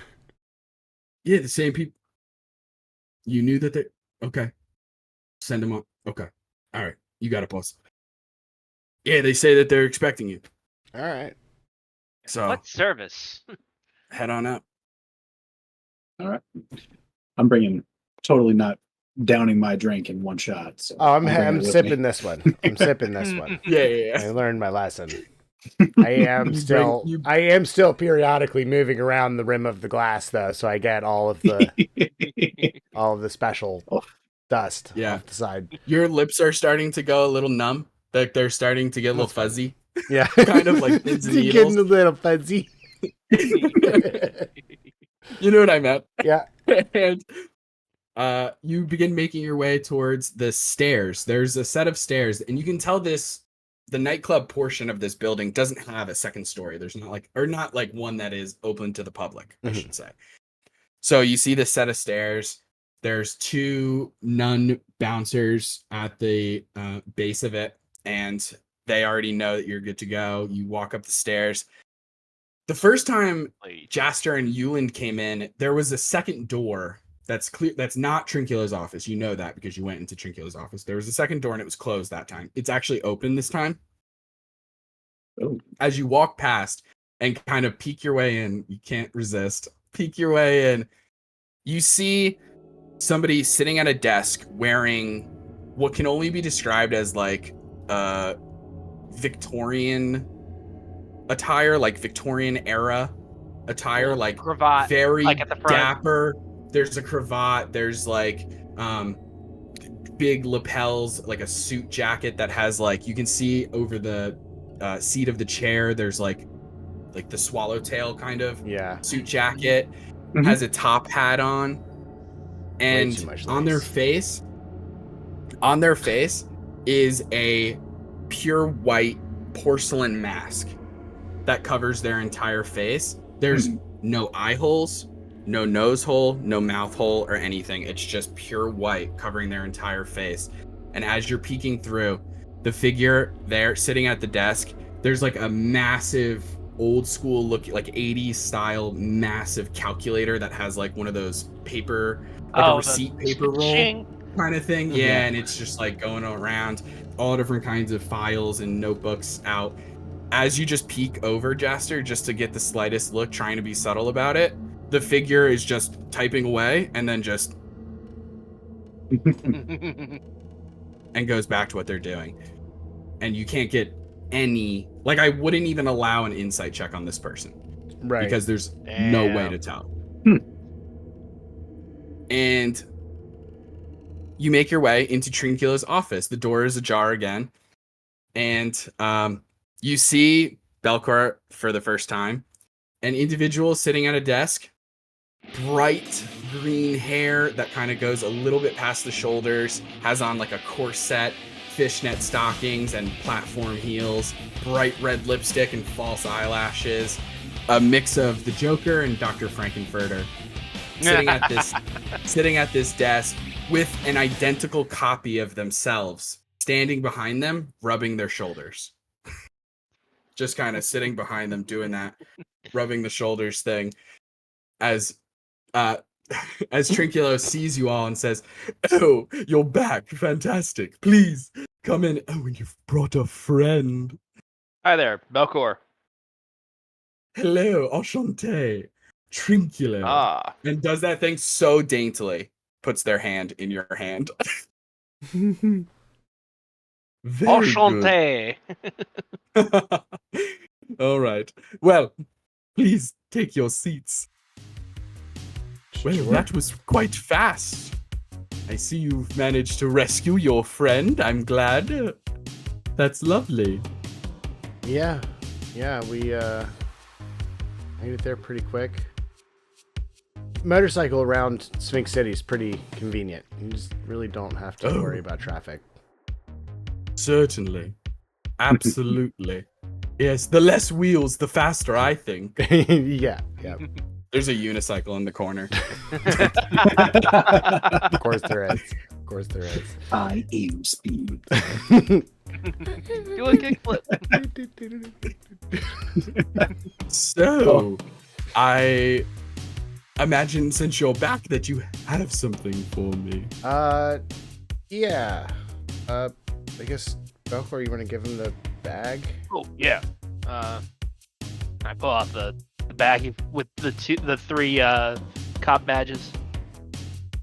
the same people. You knew that they okay. Send them up. Okay. All right. You got it, boss. Yeah, they say that they're expecting you. All right. So What service? head on up. All right. I'm bringing totally not downing my drink in one shot. So Oh, bringing it I'm with me. sipping this one. I'm sipping this one. Yeah. I learned my lesson. I am still periodically moving around the rim of the glass though, so I get all of the special dust off the side. Your lips are starting to go a little numb. Like they're starting to get a little fuzzy. Yeah. Kind of like pins and Getting needles. a little fuzzy. You know what I meant. Yeah. And you begin making your way towards the stairs. There's a set of stairs, and you can tell the nightclub portion of this building doesn't have a second story. There's not like one that is open to the public, I should say. So you see this set of stairs. There's 2 nun bouncers at the base of it, and they already know that you're good to go. You walk up the stairs. The first time Jaster and Euland came in, there was a second door that's clear. That's not Trinculo's office. You know that because you went into Trinculo's office. There was a second door and it was closed that time. It's actually open this time. Oh. As you walk past and kind of peek your way in, you can't resist. Peek your way in. You see somebody sitting at a desk wearing what can only be described as like Victorian attire, like Victorian era attire, like cravat, very like at the front. dapper. There's a cravat. There's like big lapels, like a suit jacket that has like you can see over the seat of the chair. There's like the swallowtail kind of suit jacket. Has a top hat on, and on their face is a pure white porcelain mask that covers their entire face. There's no eye holes, no nose hole, no mouth hole or anything. It's just pure white covering their entire face. And as you're peeking through, the figure there sitting at the desk, there's like a massive old school looking, like 80s style massive calculator that has like one of those paper, like a receipt paper roll kind of thing. Yeah, and it's just like going around, all different kinds of files and notebooks out. As you just peek over, Jaster, just to get the slightest look, trying to be subtle about it, the figure is just typing away and then just and goes back to what they're doing. And you can't get any, like, I wouldn't even allow an insight check on this person. Right. Because there's no way to tell. And you make your way into Trinculo's office. The door is ajar again. And you see Belcor for the first time. An individual sitting at a desk. Bright green hair that kind of goes a little bit past the shoulders. Has on like a corset, fishnet stockings, and platform heels. Bright red lipstick and false eyelashes. A mix of the Joker and Dr. Frankenfurter. Sitting at this desk with an identical copy of themselves standing behind them, rubbing their shoulders. Just kind of sitting behind them, doing that, rubbing the shoulders thing. As Trinculo sees you all and says, "Oh, you're back! Fantastic! Please come in. Oh, and you've brought a friend. Hi there, Belcor. Hello, enchanté, Trinculo." And does that thing so daintily. Puts their hand in your hand. Enchanté. All right. Well, please take your seats. Well, that was quite fast. I see you've managed to rescue your friend. I'm glad. That's lovely. Yeah, we made it there pretty quick. Motorcycle around Sphinx City is pretty convenient. You just really don't have to worry about traffic. Certainly. Absolutely. Yes, the less wheels, the faster, I think. Yeah. There's a unicycle in the corner. Of course there is. I aim speed. Do a kickflip. So, I imagine since you're back that you have something for me. Yeah. I guess, Belcor, you want to give him the bag? Oh, yeah. All I pull out the bag with the three cop badges.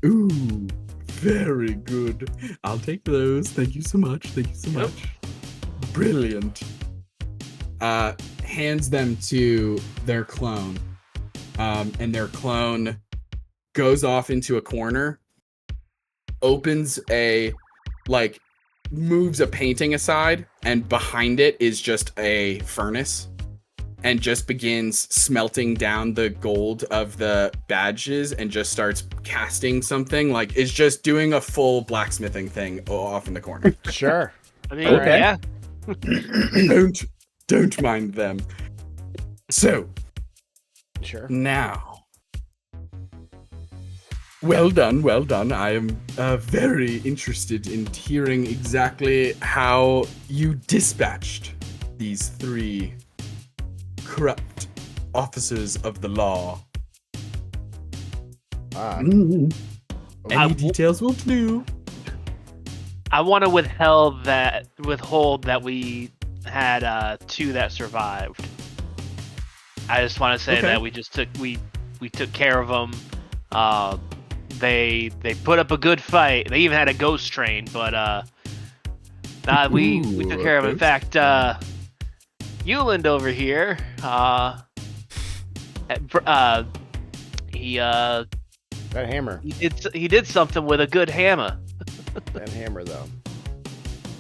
Ooh, very good. I'll take those. Thank you so much. Thank you so Yep. much. Brilliant. Hands them to their clone. And their clone goes off into a corner, opens moves a painting aside, and behind it is just a furnace, and just begins smelting down the gold of the badges and just starts casting something, is just doing a full blacksmithing thing off in the corner. Sure. I mean, Okay. yeah. Don't mind them. So, Sure. now. Well done, well done. I am very interested in hearing exactly how you dispatched these 3 corrupt officers of the law. Mm. Any details will do. I want to withhold that we had 2 that survived. I just want to say Okay. that we took care of them. They put up a good fight. They even had a ghost train, but we took care of them. In fact, Euland over here, he That hammer. he did something with a good hammer. That hammer, though.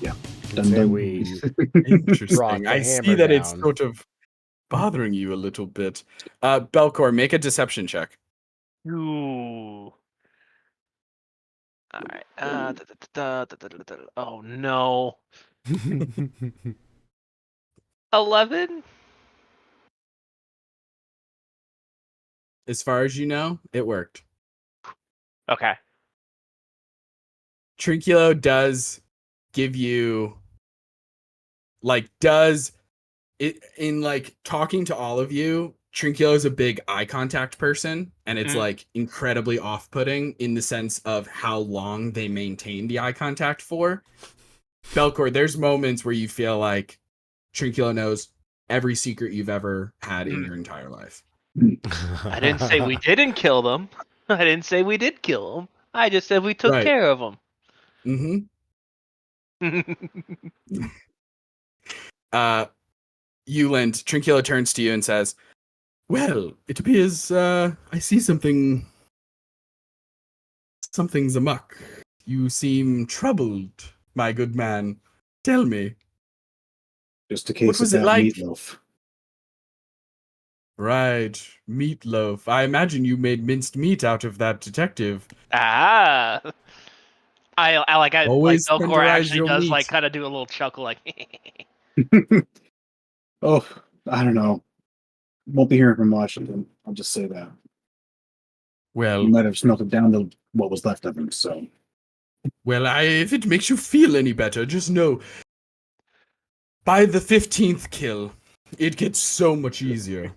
Yeah. I'd Dun, say dun. we brought Interesting. the I hammer see that it's down. sort of bothering you a little bit. Belcor, make a deception check. Ooh. All right. Oh no. 11. As far as you know, it worked. Okay. Trinculo does give you talking to all of you. Trinculo is a big eye contact person, and it's incredibly off-putting in the sense of how long they maintain the eye contact for. Belcor, there's moments where you feel like Trinculo knows every secret you've ever had in your entire life. I didn't say we didn't kill them. I didn't say we did kill them. I just said we took Right. care of them. Mm-hmm. Euland, Trinculo turns to you and says, "Well, it appears I see something's amok. You seem troubled, my good man. Tell me." Just a case What was of it that like? meatloaf. Right, meatloaf. I imagine you made minced meat out of that detective. Ah. I Always Belcor tenderize actually your does meat. kind of do a little chuckle like Oh, I don't know. Won't be hearing from Washington. I'll just say that. He Well, might have smelt it down to what was left of him, so. if it makes you feel any better, just know, by the 15th kill, it gets so much easier.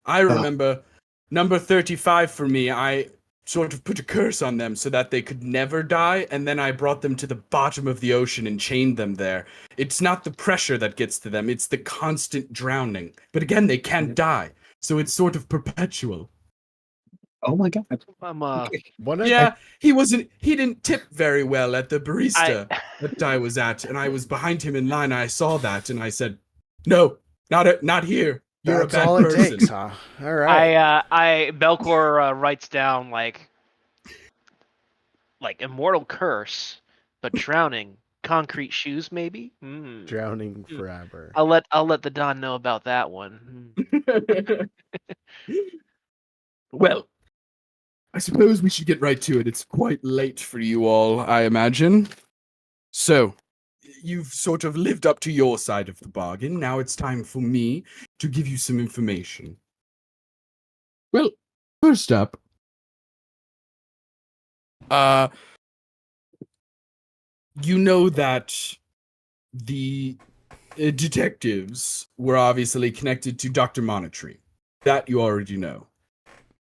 I remember number 35 for me, I sort of put a curse on them so that they could never die, and then I brought them to the bottom of the ocean and chained them there. It's not the pressure that gets to them, it's the constant drowning. But again, they can't die, so it's sort of perpetual. Oh my god. I'm What a Yeah, he didn't tip very well at the barista that I was at, and I was behind him in line, and I saw that, and I said, "No, not here. You're That's a bad all person." it takes, huh? All right. Belcor writes down like immortal curse, but drowning, concrete shoes maybe. Drowning forever. I'll let the Don know about that one. Well, I suppose we should get right to it. It's quite late for you all, I imagine. So, you've sort of lived up to your side of the bargain. Now it's time for me to give you some information. Well, first up, you know that the detectives were obviously connected to Dr. Monetary. That you already know.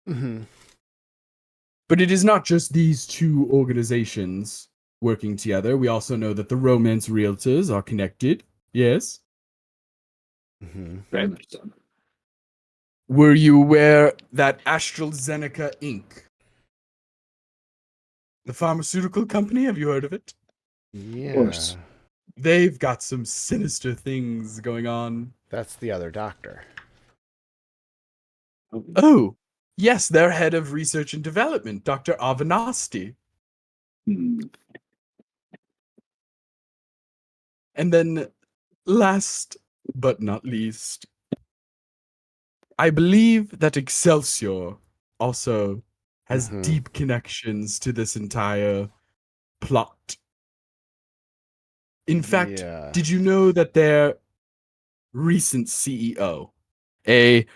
Mm-hmm. But it is not just these 2 organizations working together. We also know that the romance realtors are connected. Yes? Very much so. Were you aware that AstraZeneca Inc., the pharmaceutical company, have you heard of it? Yeah. course. They've got some sinister things going on. That's the other doctor. Oh, yes, their head of research and development, Dr. Avanasti. Hmm. And then, last but not least, I believe that Excelsior also has Mhm. deep connections to this entire plot. In fact, Yeah. did you know that their recent CEO, a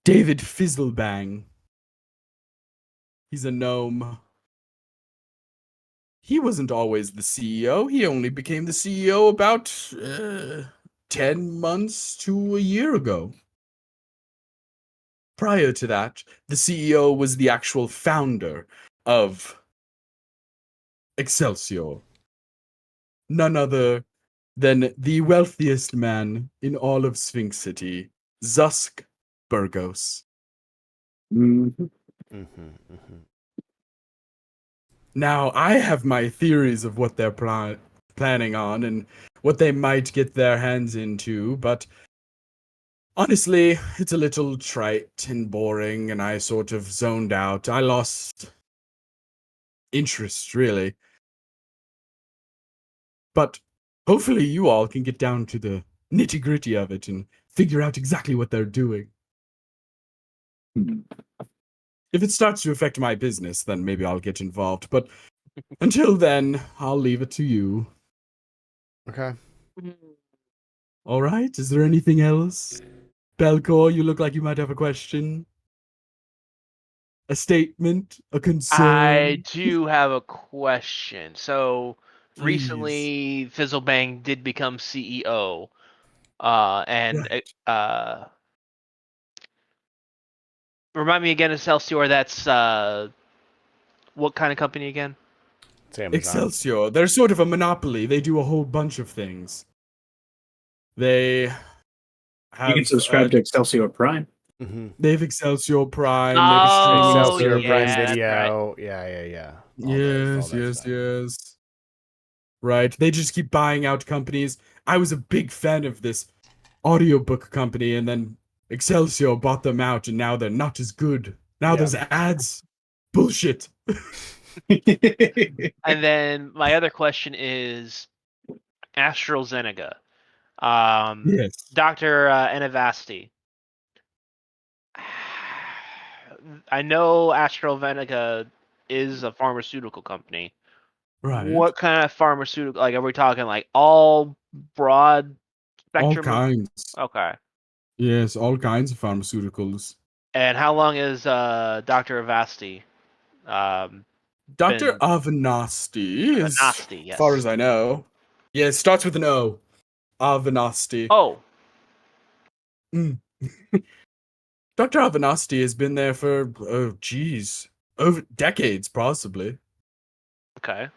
David Fizzlebang, he's a gnome. He wasn't always the CEO. He only became the CEO about 10 months to a year ago. Prior to that, the CEO was the actual founder of Excelsior. None other than the wealthiest man in all of Sphinx City, Zusk Burgos. Mhm. Now, I have my theories of what they're planning on and what they might get their hands into, but honestly, it's a little trite and boring, and I sort of zoned out. I lost interest, really. But hopefully you all can get down to the nitty-gritty of it and figure out exactly what they're doing. Hmm. If it starts to affect my business, then maybe I'll get involved. But until then, I'll leave it to you. Okay. All right? Is there anything else? Belcor, you look like you might have a question. A statement? A concern? I do have a question. So Please. recently, Fizzlebang did become CEO, and Right. remind me again, Excelsior. That's what kind of company again? It's Amazon. Excelsior. They're sort of a monopoly. They do a whole bunch of things. They have You can subscribe to Excelsior Prime. They have Excelsior Prime. They have a Oh, streaming Excelsior service. Prime yeah, that's Video. Yeah. All Yes, that yes, stuff. yes. Right. They just keep buying out companies. I was a big fan of this audiobook company, and then Excelsior bought them out, and now they're not as good. Now Yeah. there's ads. Bullshit. And then my other question is AstraZeneca. Yes. Dr. Anavasti. I know AstraZeneca is a pharmaceutical company. Right. What kind of pharmaceutical? Like, are we talking like all broad All spectrum? kinds. Okay. Yes, all kinds of pharmaceuticals. And how long is Dr. Avasti? Dr. Been Avanasti is, Avasti, as far yes. as I know. Yeah, it starts with an O. Avanasti. Oh, Dr. Avanasti has been there for, oh, geez, over decades, possibly. okay.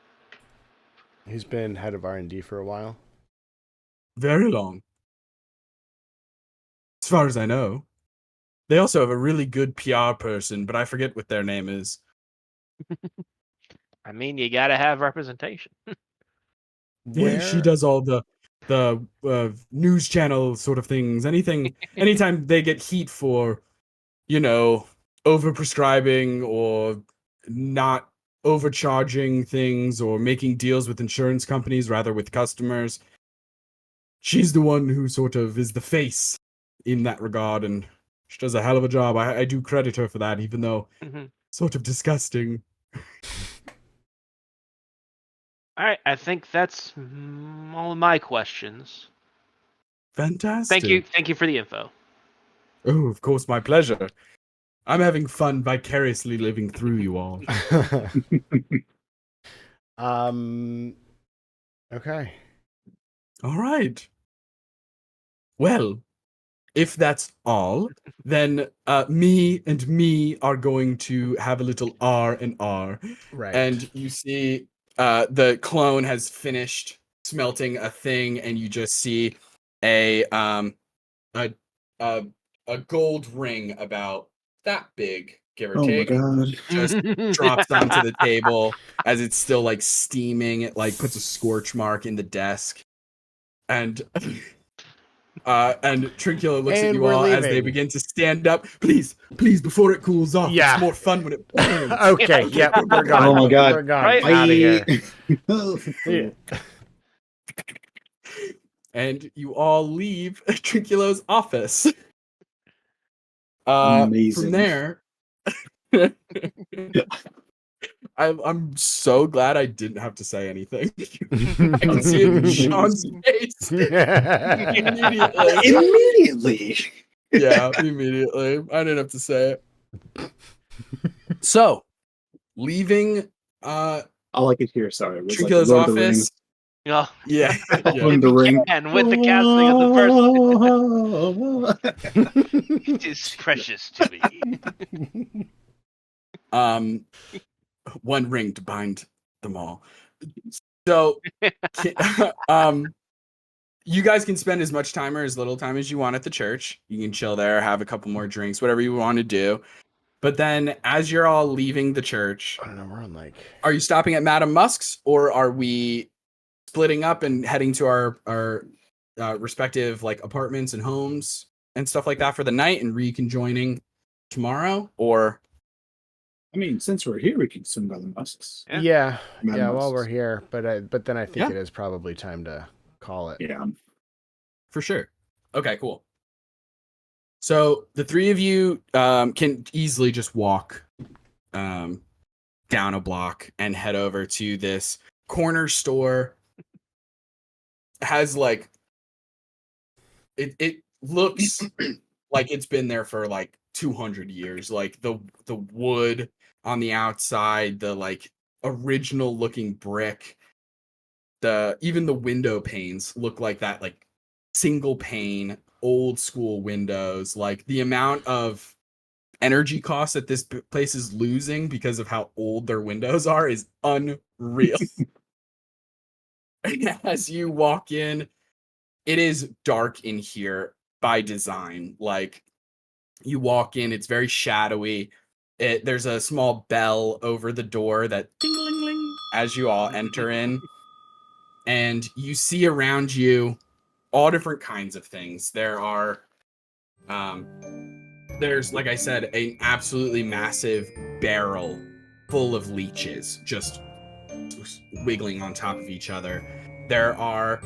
He's been head of R&D for a while. Very long. As far as I know. They also have a really good PR person, but I forget what their name is. I mean, you gotta have representation. Yeah, she Where? does all the news channel sort of things. Anytime they get heat for, overprescribing or not overcharging things or making deals with insurance companies rather with customers, she's the one who sort of is the face in that regard, and she does a hell of a job. I do credit her for that, even though sort of disgusting. All right, I think that's all of my questions. Fantastic. Thank you for the info. Oh, of course, my pleasure. I'm having fun vicariously living through you all. Okay. All right. Well, if that's all, then me are going to have a little R and R. Right. And you see the clone has finished smelting a thing, and you just see a a a gold ring about that big, give or Oh my take, god. just drops onto the table as it's still like steaming. It like puts a scorch mark in the desk, and Trinculo looks at And you we're all as they leaving. begin to stand up. Please, before it cools off. Yeah. It's more fun when it burns. Okay, yep, we're gone. Oh my god. We're gone. Right. Out of here. Yeah. And you all leave Trinculo's office. Amazing. From there, I'm so glad I didn't have to say anything. I can see it in Sean's face immediately. Immediately. Yeah, immediately. I didn't have to say it. So, leaving All I could hear, sorry, was like Trinculo's Lord of the office. Rings. Oh, Yeah. Open the ring. and with the casting of the person, it is precious to me. One ring to bind them all. So, you guys can spend as much time or as little time as you want at the church. You can chill there, have a couple more drinks, whatever you want to do. But then, as you're all leaving the church, I don't know, we're on like. are you stopping at Madam Musk's, or are we splitting up and heading to our respective like apartments and homes and stuff like that for the night and reconjoining tomorrow? Or I mean, since we're here, we can swing by the Musks. Yeah. Yeah, while we're here, but then I think Yeah. it is probably time to call it. Yeah. for sure. Okay, cool. So the three of you can easily just walk down a block and head over to this corner store. Has like it looks like it's been there for like 200 years. Like the wood on the outside, the like original looking brick, even the window panes look like that, like single pane old school windows. Like the amount of energy costs that this place is losing because of how old their windows are is unreal. As you walk in, it is dark in here by design. Like you walk in, it's very shadowy. There's a small bell over the door that ding-a-ling-ling as you all enter in, and you see around you all different kinds of things. There's, like I said, an absolutely massive barrel full of leeches just wiggling on top of each other. There are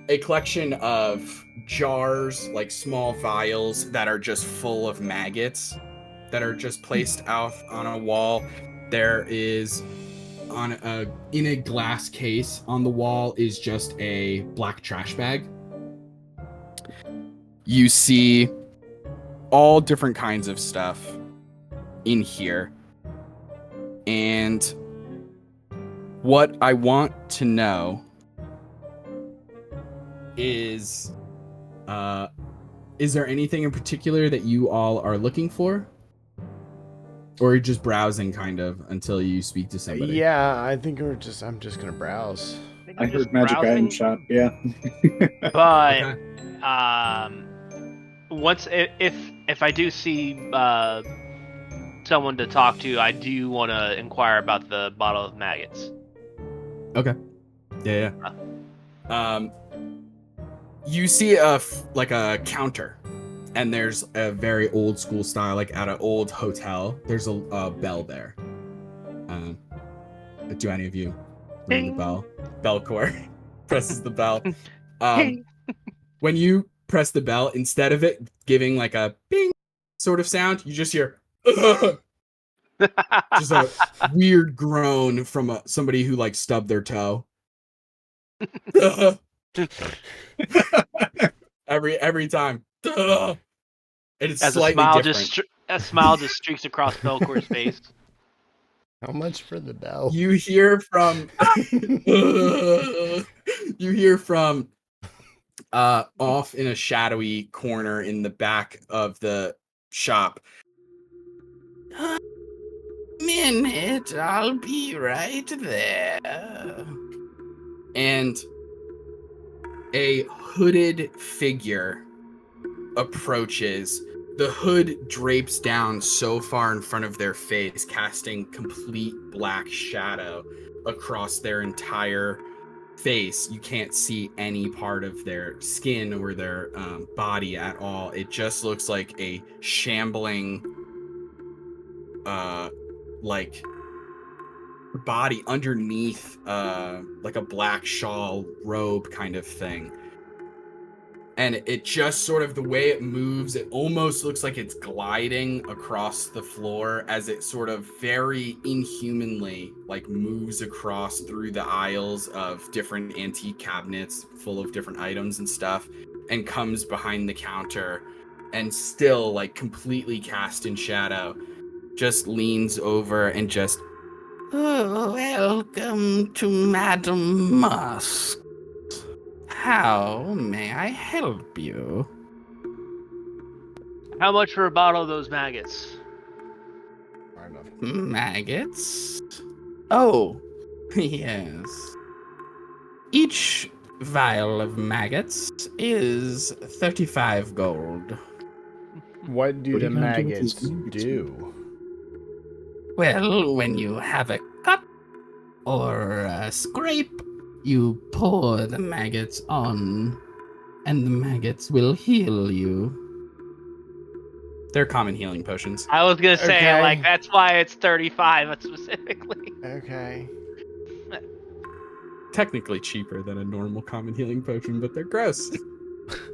a collection of jars, like small vials, that are just full of maggots that are just placed out on a wall. There is in a glass case on the wall is just a black trash bag. You see all different kinds of stuff in here. And what I want to know is there anything in particular that you all are looking for? Or are you just browsing kind of until you speak to somebody? Yeah, I think I'm just gonna browse. I heard magic item shop. Yeah. But Okay. once if I do see someone to talk to, I do want to inquire about the bottle of maggots. Okay. Yeah. You see a counter, and there's a very old school style, like at an old hotel. There's a bell there. Do any of you ring the bell? Bellcore presses the bell. When you press the bell, instead of it giving like a bing sort of sound, you just hear just a weird groan from somebody who like stubbed their toe. every time. It's As slightly different. a smile just streaks across Belcore's face. How much for the bell? You hear from off in a shadowy corner in the back of the shop. Minute, I'll be right there. And a hooded figure approaches, the hood drapes down so far in front of their face, casting complete black shadow across their entire face. You can't see any part of their skin or their body at all. It just looks like a shambling like body underneath like a black shawl robe kind of thing. And it just sort of, the way it moves, it almost looks like it's gliding across the floor as it sort of very inhumanly like moves across through the aisles of different antique cabinets full of different items and stuff, and comes behind the counter, and still like completely cast in shadow, just leans over and just, "Oh, welcome to Madam Musk. How may I help you?" How much for a bottle of those maggots? Maggots? Oh, yes. Each vial of maggots is 35 gold. What do What are the you gonna do with these maggots maggots? do? Well, when you have a cut or a scrape, you pour the maggots on, and the maggots will heal you. They're common healing potions. I was gonna say, Okay. like, that's why it's 35 specifically. Okay. Technically cheaper than a normal common healing potion, but they're gross.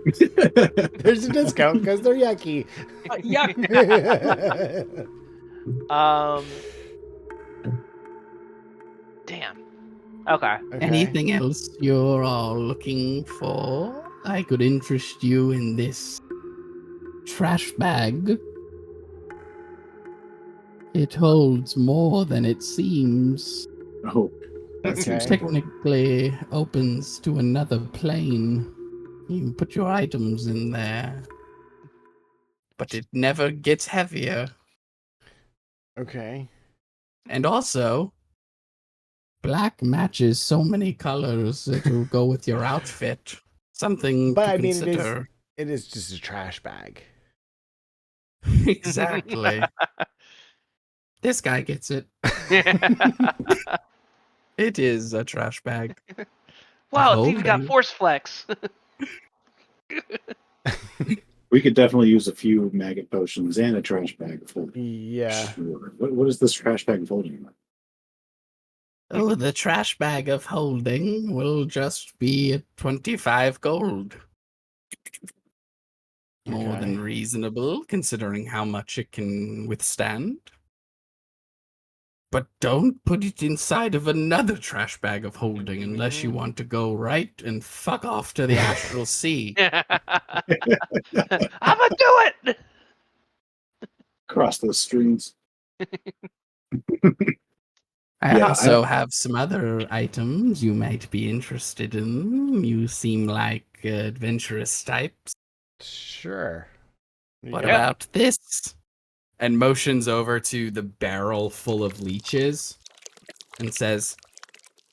There's a discount because they're yucky. Um. Damn. Okay. Okay. Anything else you're all looking for? I could interest you in this trash bag. It holds more than it seems. Oh, that's Okay. Technically opens to another plane. You can put your items in there. But it never gets heavier. Okay. And also, black matches so many colors it'll go with your outfit. Something But to I mean, consider. it is just a trash bag. Exactly. This guy gets it. It is a trash bag. Wow, it's even got Holding. force flex. we could definitely use a few maggot potions and a trash bag full. Yeah. Sure. What is this trash bag holding? Oh, the trash bag of holding will just be 25 gold. More Okay. than reasonable, considering how much it can withstand. But don't put it inside of another trash bag of holding unless you want to go right and fuck off to the astral sea. I'ma do it. Cross those streams. I Yeah, also have some other items you might be interested in. You seem like adventurous types. Sure. What Yeah. about this? And motions over to the barrel full of leeches and says,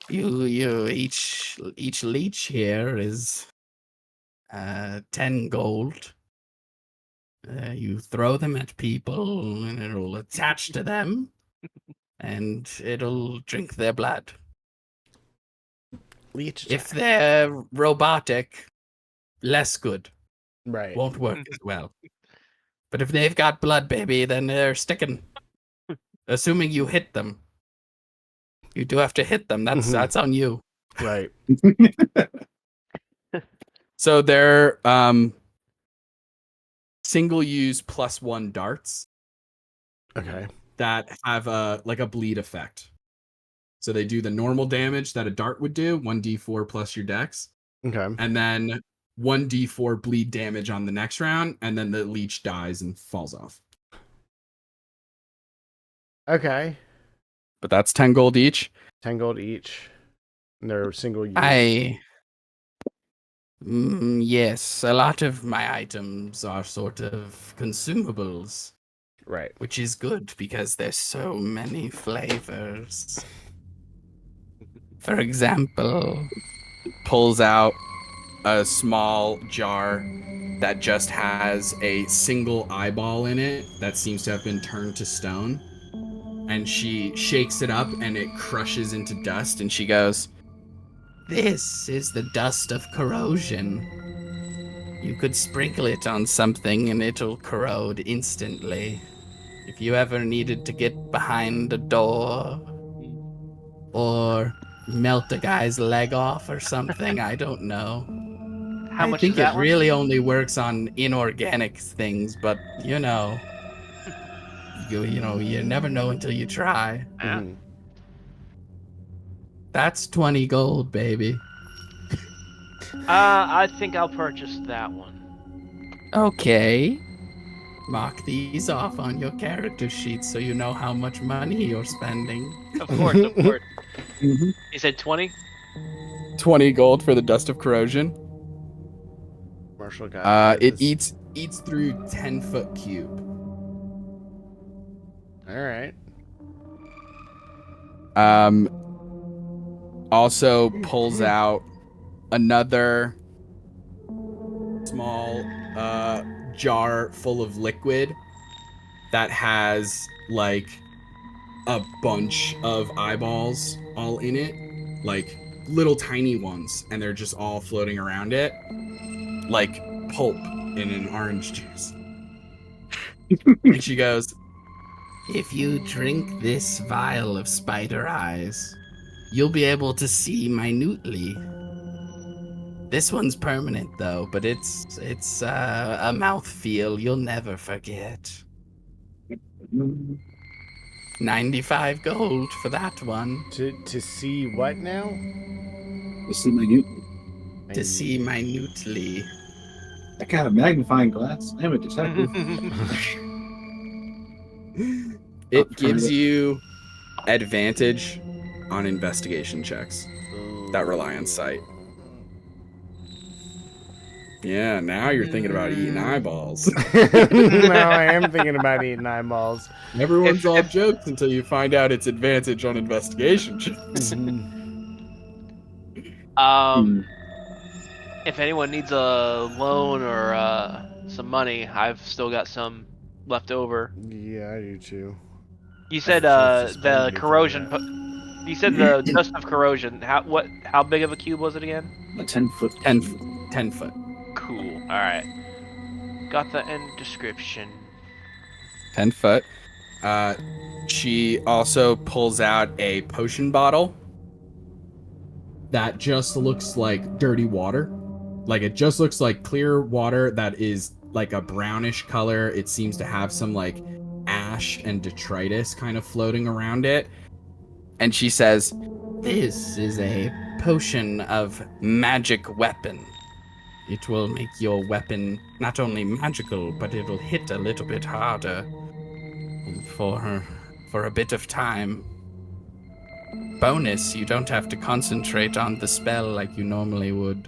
each leech here is 10 gold. You throw them at people and it'll attach to them and it'll drink their blood. Leech If attack. they're robotic, less good. Right. Won't work as well. But if they've got blood, baby, then they're sticking. Assuming you hit them. You do have to hit them. That's on you. Right. So they're single-use +1 darts Okay. that have a bleed effect. So they do the normal damage that a dart would do, 1d4 plus your dex, Okay. and then 1d4 bleed damage on the next round, and then the leech dies and falls off. Okay. But that's 10 gold each. 10 gold each. And they're single use. Yes, a lot of my items are sort of consumables, Right. which is good because there's so many flavors. For example, pulls out a small jar that just has a single eyeball in it that seems to have been turned to stone. And she shakes it up and it crushes into dust, and she goes, "This is the dust of corrosion. You could sprinkle it on something and it'll corrode instantly. If you ever needed to get behind a door or melt a guy's leg off or something, I don't know. How I much think is that it one? really only works on inorganic things, but you know, you never know until you try. Yeah. Mhm. That's 20 gold, baby." I think I'll purchase that one. Okay. Mark these off on your character sheet so you know how much money you're spending. Of course, of course. Mm-hmm. You said 20? 20 gold for the dust of corrosion. Marshall got It eats through 10-foot cube. All right. Also pulls out another small jar full of liquid that has like a bunch of eyeballs all in it, like little tiny ones, and they're just all floating around it like pulp in an orange juice. And she goes, "If you drink this vial of spider eyes, you'll be able to see minutely. This one's permanent though, but it's a mouthfeel you'll never forget. 95 gold for that one. To see what now? This is minute. To see minutely." I got a magnifying glass. I'm a detective. It gives you advantage on investigation checks that rely on sight. Yeah, now you're thinking about eating eyeballs. Now I am thinking about eating eyeballs. Everyone's all If- jokes until you find out it's advantage on investigation checks. If anyone needs a loan or some money, I've still got some left over. Yeah, I do too. You said That's just the spend corrosion. before You said the dust of corrosion. How big of a cube was it again? A 10-foot. 10 foot. Cool. All right. Got the end description. 10 foot. She also pulls out a potion bottle that just looks like dirty water. Like it just looks like clear water that is like a brownish color. It seems to have some like ash and detritus kind of floating around it. And she says, "This is a potion of magic weapon. It will make your weapon not only magical, but it'll hit a little bit harder for a bit of time. Bonus, you don't have to concentrate on the spell like you normally would."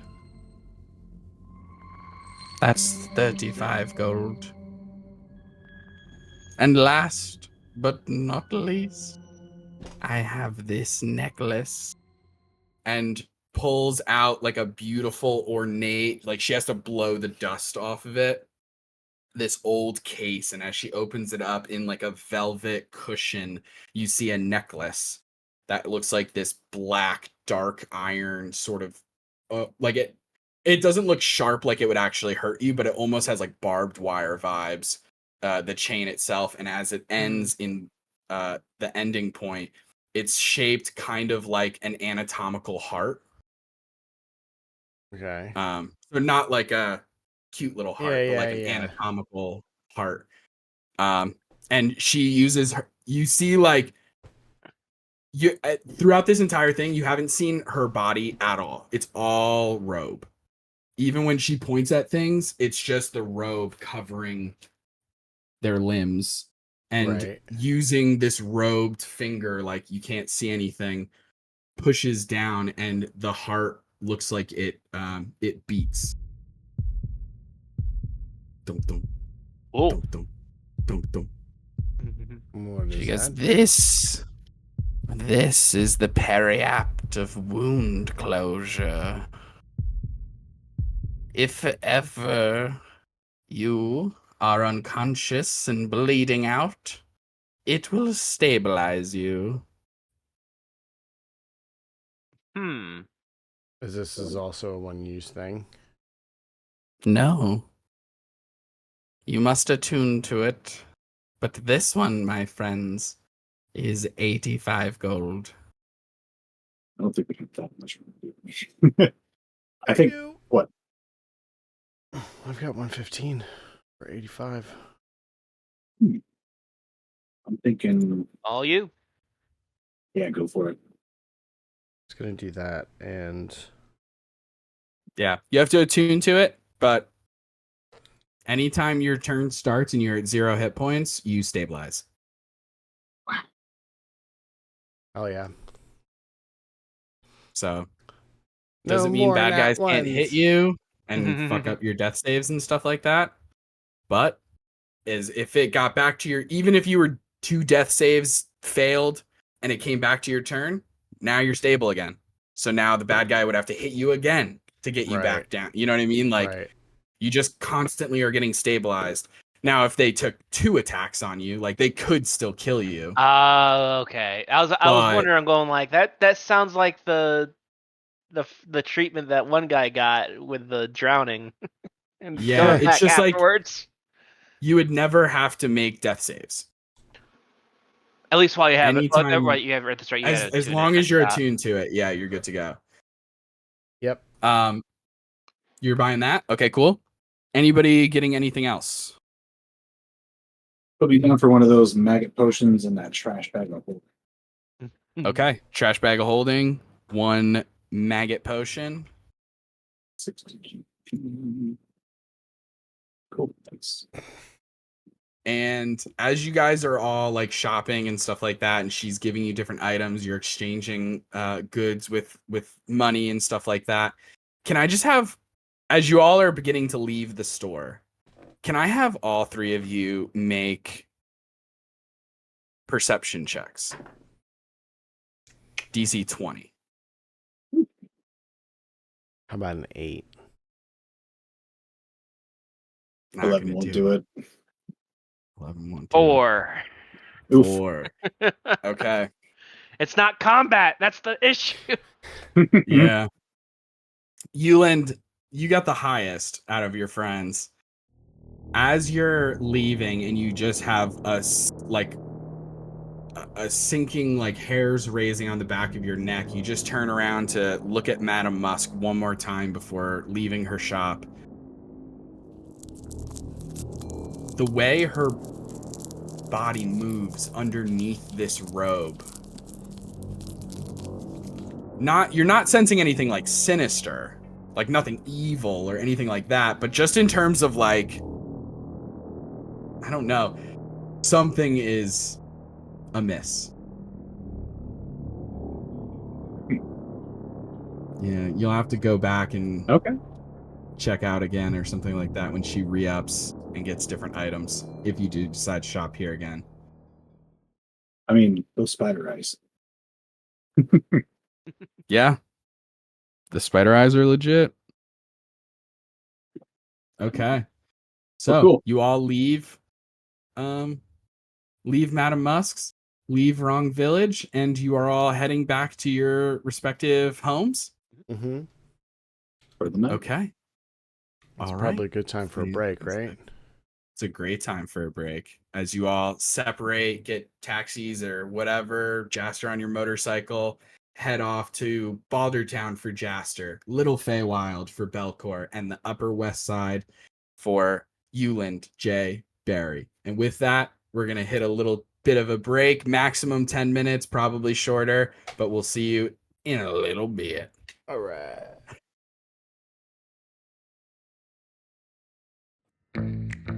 That's 35 gold. And last but not least, I have this necklace. And pulls out like a beautiful ornate, like she has to blow the dust off of it, this old case. And as she opens it up in like a velvet cushion, you see a necklace that looks like this black dark iron sort of like it doesn't look sharp like it would actually hurt you, but it almost has like barbed wire vibes, the chain itself. And as it ends in the ending point, it's shaped kind of like an anatomical heart. Okay. So not like a cute little heart, but like an anatomical heart. And she uses her, you see like you throughout this entire thing, you haven't seen her body at all. It's all robe. Even when she points at things, it's just the robe covering their limbs. And using this robed finger, like you can't see anything, pushes down, and the heart looks like it beats. Dum dum. Oh. Dum dum. Dum dum. What She is goes, that? This is the periapt of wound closure. If ever You are unconscious and bleeding out. It will stabilize you. This is also a one-use thing? No. You must attune to it. But this one, my friends, is 85 gold. I don't think we have that much. I think what? I've got 115 for 85. I'm thinking, All you. yeah, go for it. It's gonna do that, and Yeah, you have to attune to it, but anytime your turn starts and you're at 0 hit points, you stabilize. oh yeah, So no doesn't mean more bad nat guys can't ones. hit you and fuck up your death saves and stuff like that. But is if it got back to your, even if you were 2 death saves failed and it came back to your turn, now you're stable again. So now the bad guy would have to hit you again to get you Right. back down. You know what I mean? Like Right. you just constantly are getting stabilized. Now, if they took 2 attacks on you, like they could still kill you. Okay. I was But- wondering. I'm going like that. That sounds like the treatment that one guy got with the drowning. And Yeah, going it's back just like- afterwards. You would never have to make death saves. At least while you have Anytime- it. Right, you have it. That's right. You As gotta tune long it as you're and stop. attuned to it, yeah, you're good to go. Yep. You're buying that? Okay, cool. Anybody getting anything else? Put me down for one of those maggot potions and that trash bag of holding. Okay, trash bag of holding, 1 maggot potion. 60. Cool, thanks. And as you guys are all like shopping and stuff like that, and she's giving you different items, you're exchanging goods with money and stuff like that. Can I just have, as you all are beginning to leave the store, can I have all 3 of you make perception checks? DC 20. How about an 8? Not 11 gonna won't do it. 11 won't do it. 4. Oof. 4. Okay. It's not combat. That's the issue. Yeah. Euland, you got the highest out of your friends. As you're leaving and you just have a sinking, like hairs raising on the back of your neck, you just turn around to look at Madam Musk one more time before leaving her shop. The way her body moves underneath this robe. You're not sensing anything like sinister, like nothing evil or anything like that, but just in terms of like, I don't know, something is amiss. Yeah, you'll have to go back and Okay. check out again or something like that when she re-ups and gets different items, if you do decide to shop here again. I mean, those spider eyes. Yeah. The spider eyes are legit. Okay. So cool. you all leave Madam Musk's, leave Wrong Village, and you are all heading back to your respective homes. Mm-hmm. For the night. Okay. It's All probably a right. good time for a Yeah, break, that's right? good. It's a great time for a break as you all separate, get taxis or whatever, Jaster on your motorcycle, head off to Baldertown for Jaster, Little Feywild for Belcourt, and the Upper West Side for Euland J. Barry. And with that, we're going to hit a little bit of a break, maximum 10 minutes, probably shorter, but we'll see you in a little bit. All right.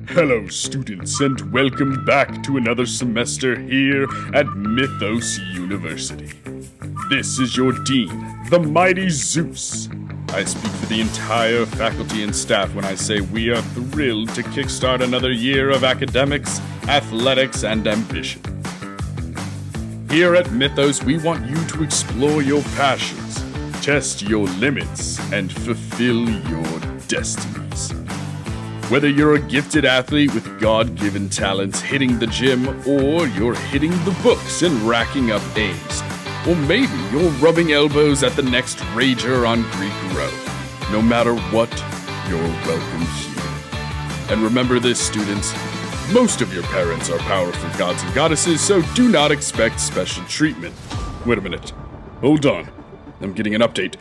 Hello, students, and welcome back to another semester here at Mythos University. This is your dean, the mighty Zeus. I speak for the entire faculty and staff when I say we are thrilled to kickstart another year of academics, athletics, and ambition. Here at Mythos, we want you to explore your passions, test your limits, and fulfill your destinies. Whether you're a gifted athlete with God-given talents hitting the gym, or you're hitting the books and racking up A's, or maybe you're rubbing elbows at the next rager on Greek Road. No matter what, you're welcome here. And remember this, students, most of your parents are powerful gods and goddesses, so do not expect special treatment. Wait a minute. Hold on. I'm getting an update.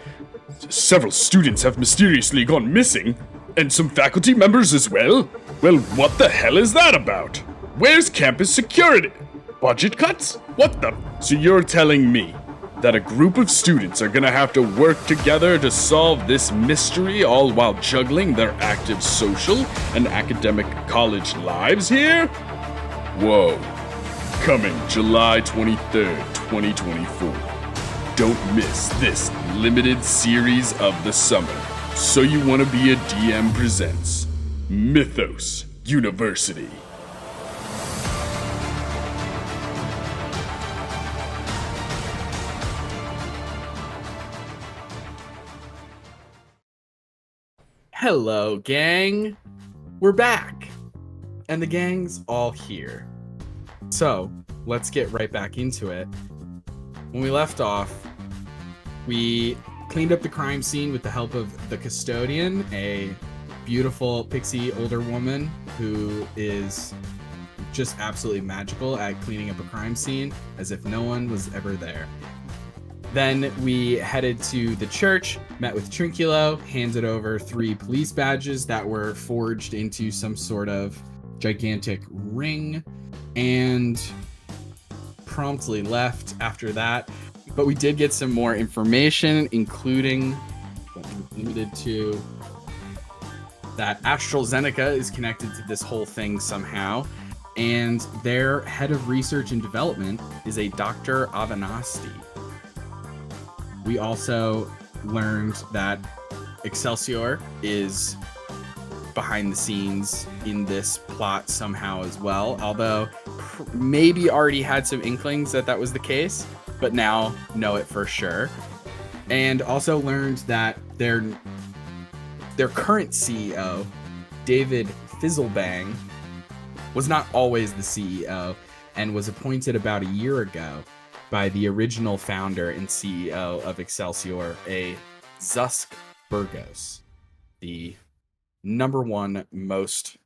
Several students have mysteriously gone missing, and some faculty members as well? Well, what the hell is that about? Where's campus security? Budget cuts? What the? So you're telling me that a group of students are gonna have to work together to solve this mystery, all while juggling their active social and academic college lives here? Whoa. Coming July 23rd, 2024. Don't miss this limited series of the summer. So You Wanna Be a DM presents Mythos University. Hello, gang. We're back. And the gang's all here. So, let's get right back into it. When we left off, we cleaned up the crime scene with the help of the custodian, a beautiful pixie older woman who is just absolutely magical at cleaning up a crime scene, as if no one was ever there. Then we headed to the church, met with Trinculo, handed over 3 police badges that were forged into some sort of gigantic ring, and promptly left after that. But we did get some more information, including, limited to, that AstraZeneca is connected to this whole thing somehow, and their head of research and development is a Dr. Avanasti. We also learned that Excelsior is behind the scenes in this plot somehow as well, although maybe already had some inklings that that was the case, but now know it for sure. And also learned that their current CEO, David Fizzlebang, was not always the CEO and was appointed about a year ago by the original founder and CEO of Excelsior, a Zusk Burgos, the #1 most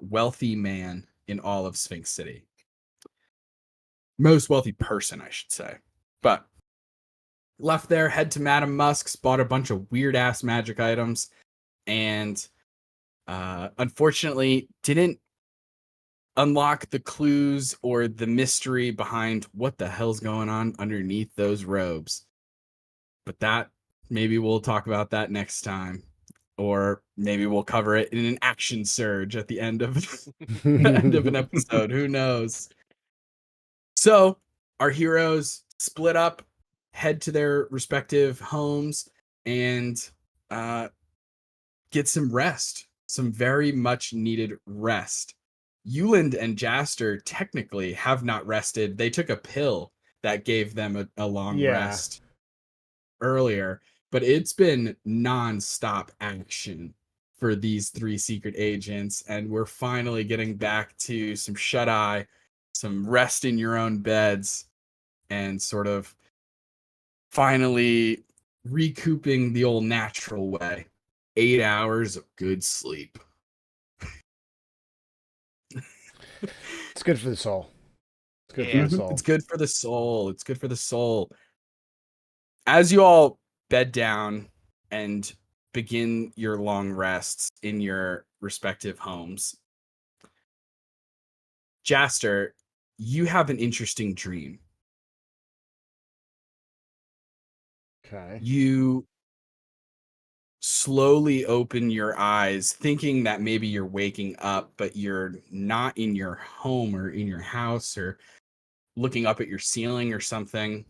wealthy man in all of Sphinx City. Most wealthy person, I should say. But left there, head to Madam Musk's, bought a bunch of weird-ass magic items, and unfortunately didn't unlock the clues or the mystery behind what the hell's going on underneath those robes. But that, maybe we'll talk about that next time. Or maybe we'll cover it in an action surge at the end of, the end of an episode. Who knows? So, our heroes split up, head to their respective homes, and get some rest. Some very much needed rest. Yuland and Jaster technically have not rested. They took a pill that gave them a long rest earlier, but it's been non-stop action for these 3 secret agents, and we're finally getting back to some shut-eye, some rest in your own beds, and sort of finally recouping the old natural way. 8 hours of good sleep. It's good for the soul. It's good for the soul. It's good for the soul. It's good for the soul. As you all bed down and begin your long rests in your respective homes, Jaster, you have an interesting dream. Okay. You slowly open your eyes thinking that maybe you're waking up, but you're not in your home or in your house or looking up at your ceiling or something.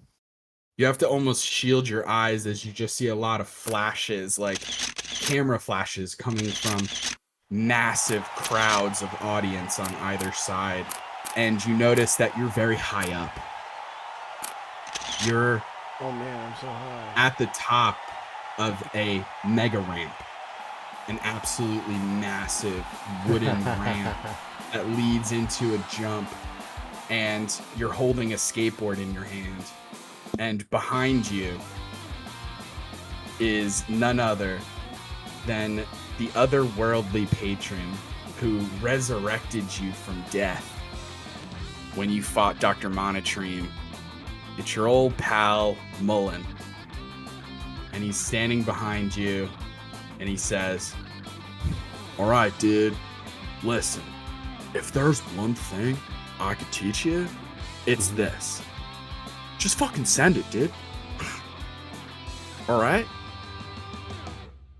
You have to almost shield your eyes as you just see a lot of flashes, like camera flashes coming from massive crowds of audience on either side. And you notice that you're very high up. You're Oh man, I'm so high. at the top of a mega ramp. an absolutely massive wooden ramp that leads into a jump, and you're holding a skateboard in your hand. And behind you is none other than the otherworldly patron who resurrected you from death when you fought Dr. Monotream. It's your old pal, Mullen. And he's standing behind you, and he says, "All right, dude, listen, if there's one thing I could teach you, it's this. Just fucking send it, dude. All right?"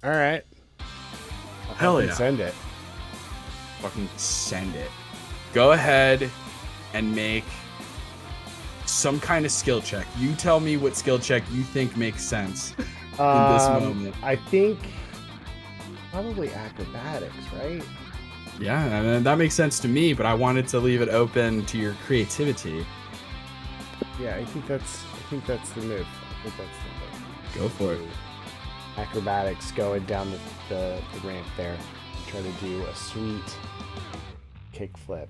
All right. I'll Hell fucking yeah. Send it. Fucking send it. Go ahead and make some kind of skill check. You tell me what skill check you think makes sense in this moment. I think probably acrobatics, right? Yeah, I mean, that makes sense to me, but I wanted to leave it open to your creativity. Yeah, I think that's the move. I think that's the move. Go for it. Acrobatics, going down the ramp there. Try to do a sweet kickflip.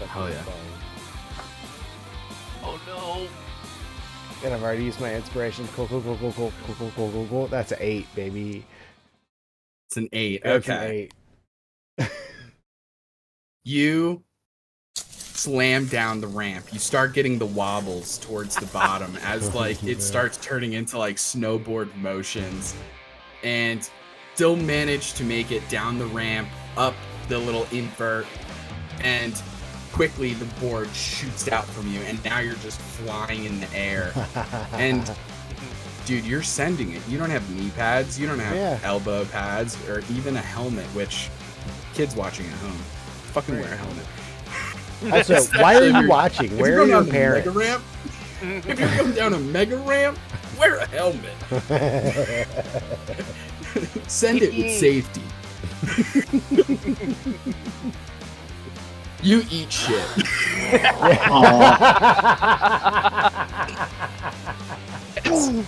Hell yeah. Oh no. And I've already used my inspiration. Cool. That's an 8, baby. It's an 8. That's Okay. an 8. You slam down the ramp. You start getting the wobbles towards the bottom as like it starts turning into like snowboard motions, and still manage to make it down the ramp, up the little invert, and quickly the board shoots out from you, and now you're just flying in the air. And dude, you're sending it. You don't have knee pads, you don't have elbow pads, or even a helmet, which kids watching at home, fucking wear a helmet. Also, why are you watching? Where are your parents? Mega ramp, if you're going down a mega ramp, wear a helmet. Send it with safety. You eat shit.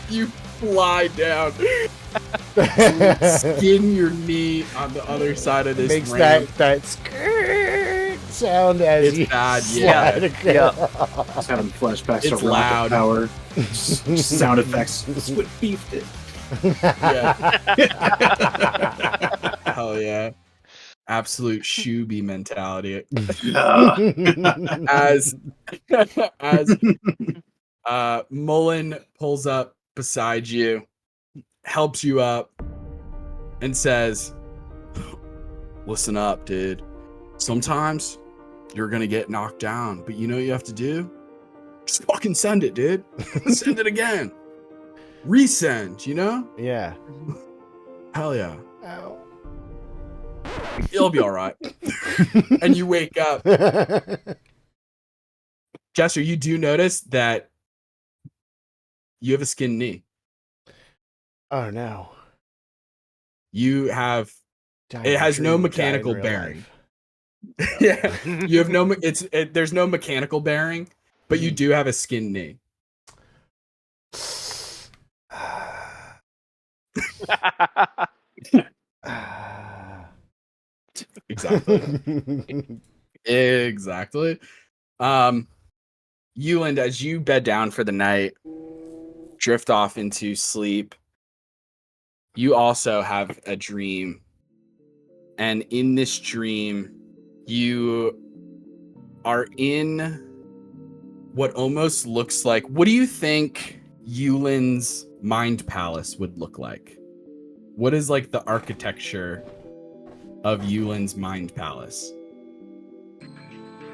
You fly down. Skin your knee on the other side of this Makes ramp. that skirt sound as It's you bad, slide across. Just having flashbacks It's to loud. Rocket Power. Just sound effects. Squid beefed it. Yeah. Hell yeah. Absolute shoeby mentality. As Mullen pulls up beside you, helps you up, and says, "Listen up, dude. Sometimes you're gonna get knocked down, but you know what you have to do? Just fucking send it, dude. Send it again. Resend, you know? Yeah. Hell yeah. Ow. It'll be all right." And you wake up. Jester, you do notice that you have a skinned knee. Oh no. You have Dying it in has no true, mechanical dying in real bearing. life. Yeah, you have no. There's no mechanical bearing, but you do have a skinned knee. Exactly. Exactly. Euland, as you bed down for the night, drift off into sleep, you also have a dream. And in this dream, you are in what almost looks like... What do you think Euland's mind palace would look like? What is like the architecture of Euland's mind palace?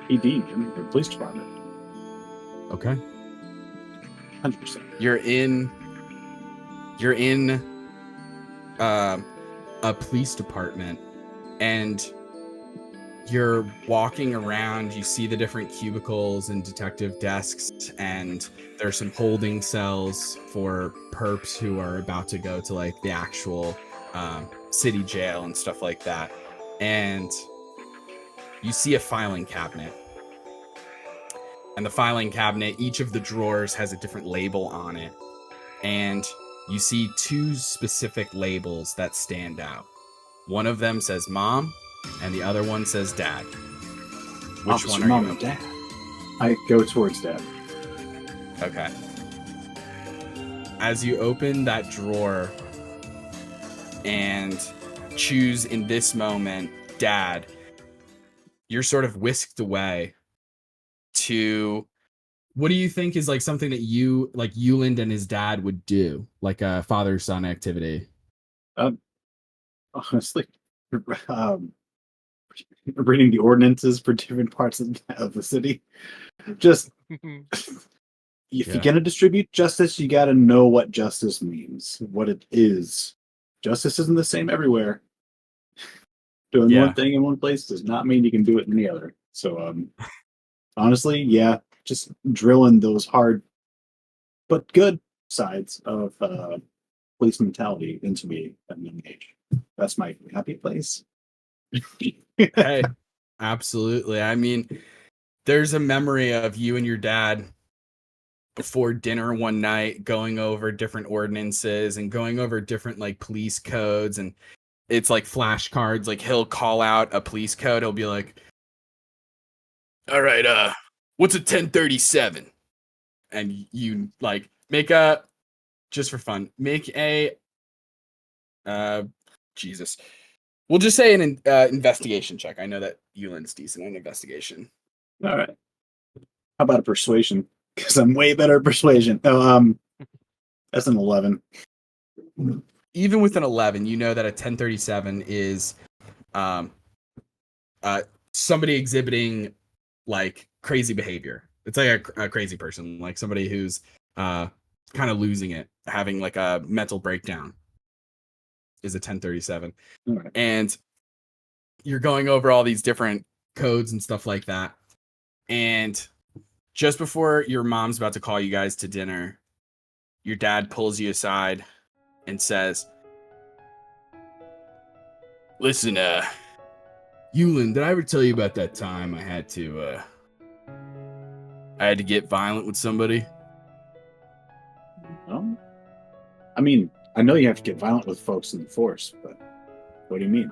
ED, the police department. Okay. 100%. You're in a police department, and you're walking around. You see the different cubicles and detective desks, and there's some holding cells for perps who are about to go to like the actual city jail and stuff like that. And you see a filing cabinet. And the filing cabinet, each of the drawers has a different label on it. And you see two specific labels that stand out. One of them says mom, and the other one says dad. Which Officer one are Mom you? and Dad. I go towards Dad. Okay. As you open that drawer and choose in this moment Dad, you're sort of whisked away to what do you think is like something that you like Euland and his dad would do, like a father-son activity? Honestly, um, reading the ordinances for different parts of the city. Just if Yeah. you're gonna distribute justice, you gotta know what justice means, what it is. Justice isn't the same everywhere. Doing Yeah. one thing in one place does not mean you can do it in the other. So, honestly, yeah, just drilling those hard but good sides of police mentality into me at a young age. That's my happy place. Hey, absolutely. I mean, there's a memory of you and your dad before dinner one night going over different ordinances and going over different like police codes, and it's like flashcards. Like he'll call out a police code. He'll be like, all right, what's a 1037? And you like make a, just for fun, make a Jesus. We'll just say an investigation check. I know that Euland's decent at investigation. All right. How about a persuasion? Because I'm way better at persuasion. That's an 11. Even with an 11, you know that a 1037 is somebody exhibiting like crazy behavior. It's like a crazy person, like somebody who's kind of losing it, having like a mental breakdown is a 1037. All right. And you're going over all these different codes and stuff like that. And just before your mom's about to call you guys to dinner, your dad pulls you aside and says, listen, Euland, did I ever tell you about that time I had to get violent with somebody? Well, I mean, I know you have to get violent with folks in the force, but what do you mean?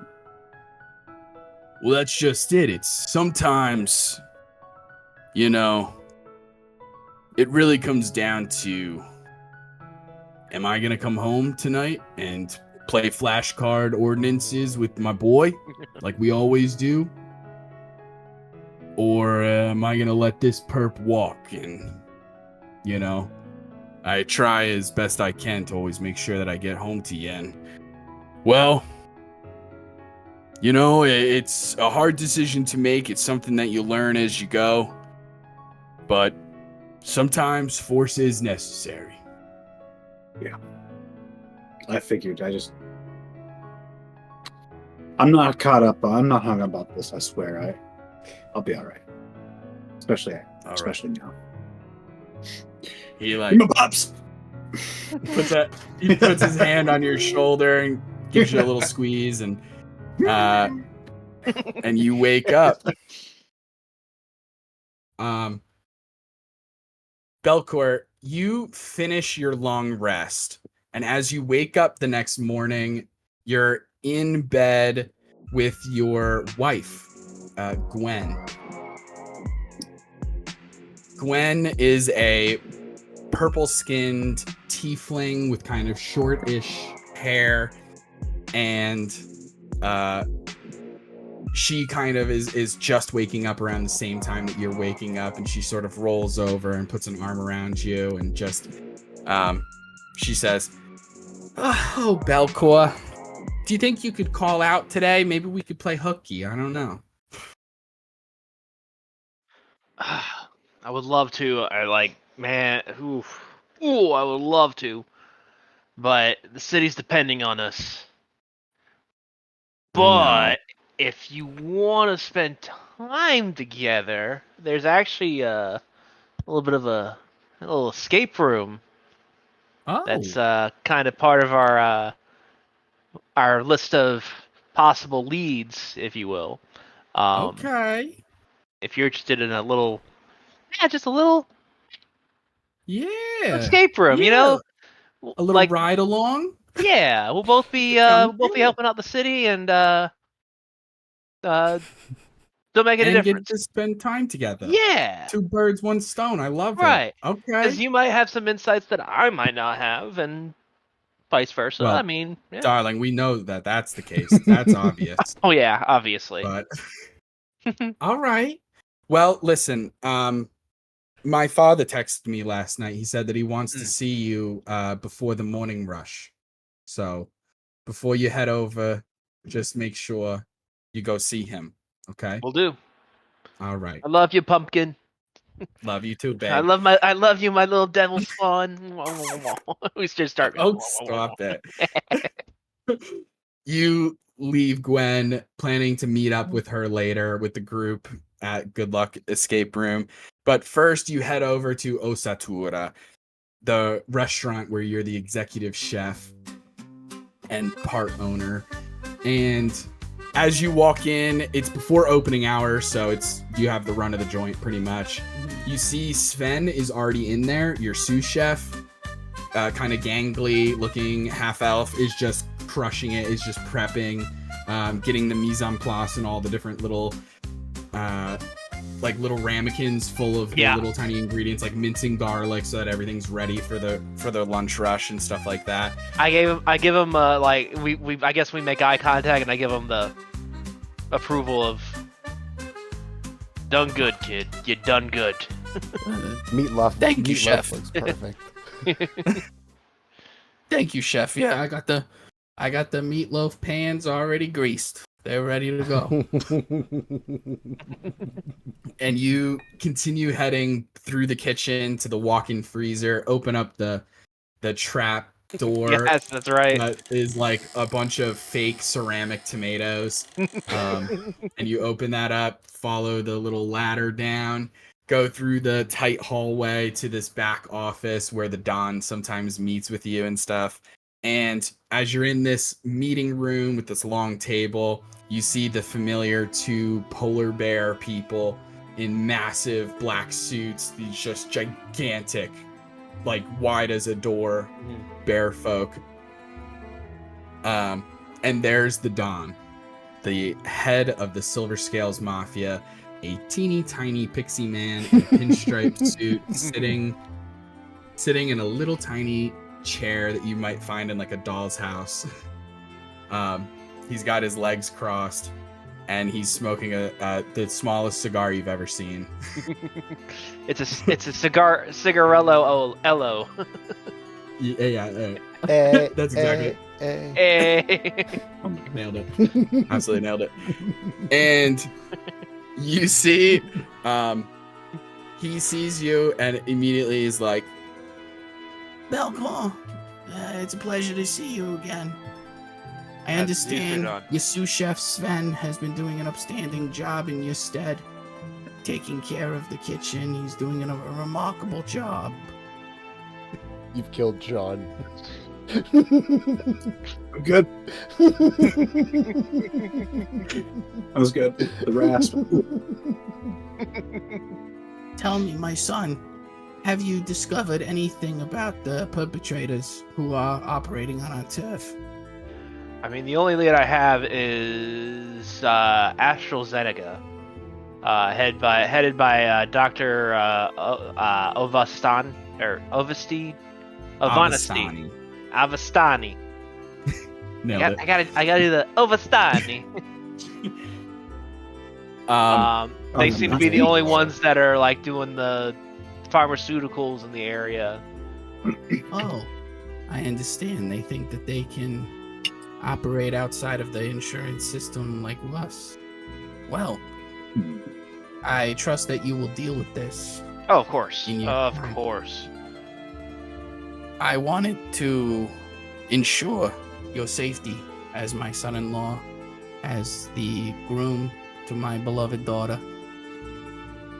Well, that's just it. It's sometimes, you know, it really comes down to, am I going to come home tonight and play flashcard ordinances with my boy like we always do? Or am I going to let this perp walk? And, you know, I try as best I can to always make sure that I get home to you. And, well, you know, it's a hard decision to make. It's something that you learn as you go. But sometimes force is necessary. I figured. I'm not caught up. I'm not hung about this. I swear. I'll be all right. Especially now. He like Give me pops. he puts his hand on your shoulder and gives you a little squeeze, and you wake up. Belcourt, you finish your long rest, and as you wake up the next morning, you're in bed with your wife, Gwen. Gwen is a purple-skinned tiefling with kind of shortish hair, and she kind of is just waking up around the same time that you're waking up, and she sort of rolls over and puts an arm around you and just she says, oh, Belcourt, do you think you could call out today? Maybe we could play hooky. I don't know. I would love to. I would love to, but the city's depending on us. But if you want to spend time together, there's actually a little bit of a little escape room. Oh, That's kind of part of our list of possible leads, if you will. okay. If you're interested in just a little Yeah. escape room, you know, A little like, ride along? yeah, we'll both be Sounds good. helping out the city and still making a And get difference. to spend time together. Yeah, 2 birds, 1 stone. I love right. it. Okay. Because you might have some insights that I might not have, and vice versa. Well, I mean, yeah. darling, we know that that's the case. That's obvious. Oh yeah, obviously. But all right. Well, listen. My father texted me last night. He said that he wants to see you before the morning rush. So before you head over, just make sure you go see him. Okay. We'll do. All right. I love you, pumpkin. Love you too, babe. I love you, my little devil spawn. We should start. Oh, stop it. You leave Gwen, planning to meet up with her later with the group at Good Luck Escape Room. But first, you head over to Osatura, the restaurant where you're the executive chef and part owner. And as you walk in, it's before opening hours, so you have the run of the joint pretty much. You see Sven is already in there, your sous chef, kind of gangly looking half elf, is just crushing it, is just prepping, getting the mise en place and all the different little like little ramekins full of the little tiny ingredients, like mincing garlic so that everything's ready for the lunch rush and stuff like that. I give him like we I guess we make eye contact and I give him the approval of done good, kid. You done good. Meatloaf. Thank you, Meatloaf chef. looks perfect. Thank you, chef. Yeah, I got the meatloaf pans already greased. They're ready to go. And you continue heading through the kitchen to the walk-in freezer, open up the trap door. Yes, that's right. That is like a bunch of fake ceramic tomatoes. And you open that up, follow the little ladder down, go through the tight hallway to this back office where the Don sometimes meets with you and stuff. And as you're in this meeting room with this long table, you see the familiar 2 polar bear people in massive black suits, these just gigantic, like wide as a door, bear folk. And there's the Don, the head of the Silver Scales Mafia, a teeny tiny pixie man in a pinstripe suit, sitting in a little tiny chair that you might find in like a doll's house. He's got his legs crossed and he's smoking the smallest cigar you've ever seen. It's a cigarello ello. Yeah. Eh, That's exactly it. Hey. Nailed it. Absolutely nailed it. And you see, he sees you and immediately is like, Belcon, it's a pleasure to see you again. I understand your sous chef Sven has been doing an upstanding job in your stead, taking care of the kitchen. He's doing a remarkable job. You've killed John. I'm good. That was good. The rasp. Tell me, my son, have you discovered anything about the perpetrators who are operating on our turf? I mean, the only lead I have is AstraZeneca, headed by Dr. Ovastan or Ovasti, Avastani. Avastani. Nailed it. I gotta do the Ovastani. They seem to be the only ones that are like doing the pharmaceuticals in the area. Oh, I understand. They think that they can operate outside of the insurance system like us. Well, I trust that you will deal with this. Oh, of course. In your Of time. course. I wanted to ensure your safety as my son-in-law, as the groom to my beloved daughter.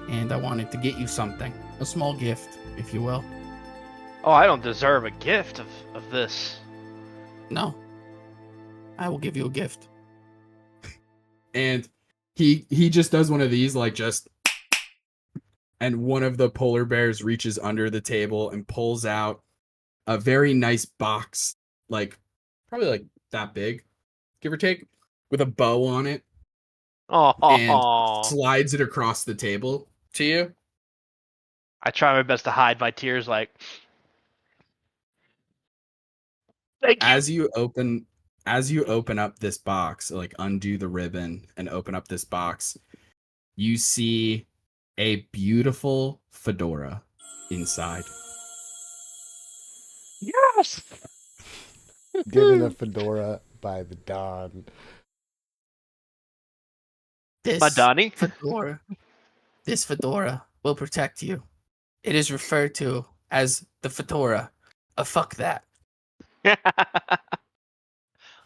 And I wanted to get you something. A small gift, if you will. Oh, I don't deserve a gift of this. No. I will give you a gift. And he just does one of these, like just, and one of the polar bears reaches under the table and pulls out a very nice box, like probably like that big, give or take, with a bow on it, and Oh, slides it across the table to you. I try my best to hide my tears. Like, thank you. As you open up this box, like undo the ribbon and open up this box, you see a beautiful fedora inside. Yes. Given a fedora by the dawn. Madani? This fedora will protect you. It is referred to as the fedora of fuck that.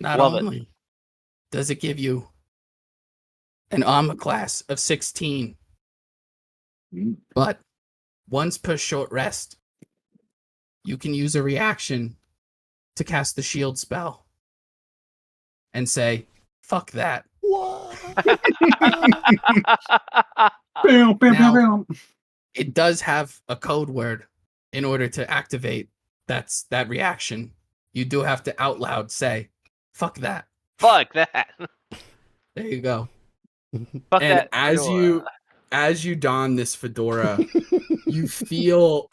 Not Love it. only does it give you an armor class of 16, but once per short rest, you can use a reaction to cast the shield spell and say, fuck that. Bam, bam, bam, Now- bam. It does have a code word in order to activate that reaction. You do have to out loud say, fuck that. Fuck that. There you go. Fuck And that. as you don this fedora, you feel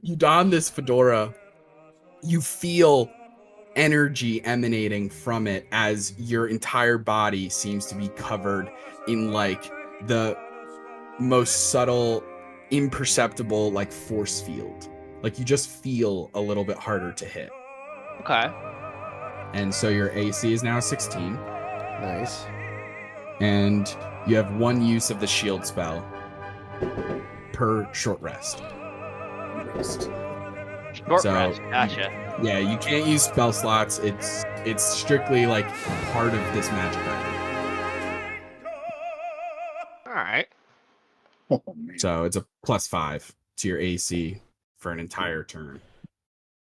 you don this fedora, you feel energy emanating from it as your entire body seems to be covered in like the most subtle, imperceptible like force field. Like you just feel a little bit harder to hit. Okay. And so your AC is now 16. Nice. And you have one use of the shield spell per short rest. Short So- rest. Gotcha. Yeah, you can't use spell slots. It's strictly like part of this magic item. All right. Oh, man. So it's a +5 to your AC for an entire turn.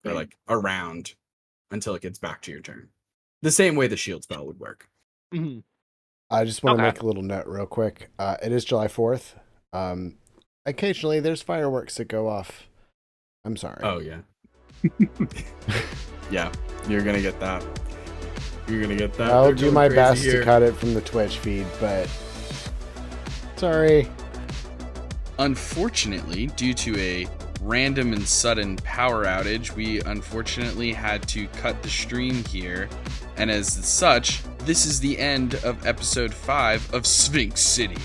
Or like a round until it gets back to your turn. The same way the shield spell would work. Mhm. I just want to Okay. make a little note real quick. It is July 4th. Occasionally there's fireworks that go off. I'm sorry. Oh yeah. Yeah, you're gonna get that. You're gonna get that. I'll They're do going my crazy best here. to cut it from the Twitch feed, but sorry. Unfortunately, due to a random and sudden power outage, we unfortunately had to cut the stream here. And as such, this is the end of episode 5 of SPHINX City.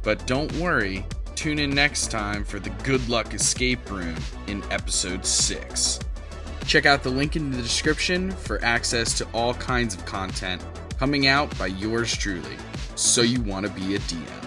But don't worry, tune in next time for the Good Luck Escape Room in episode 6. Check out the link in the description for access to all kinds of content coming out by yours truly. So you want to be a DM.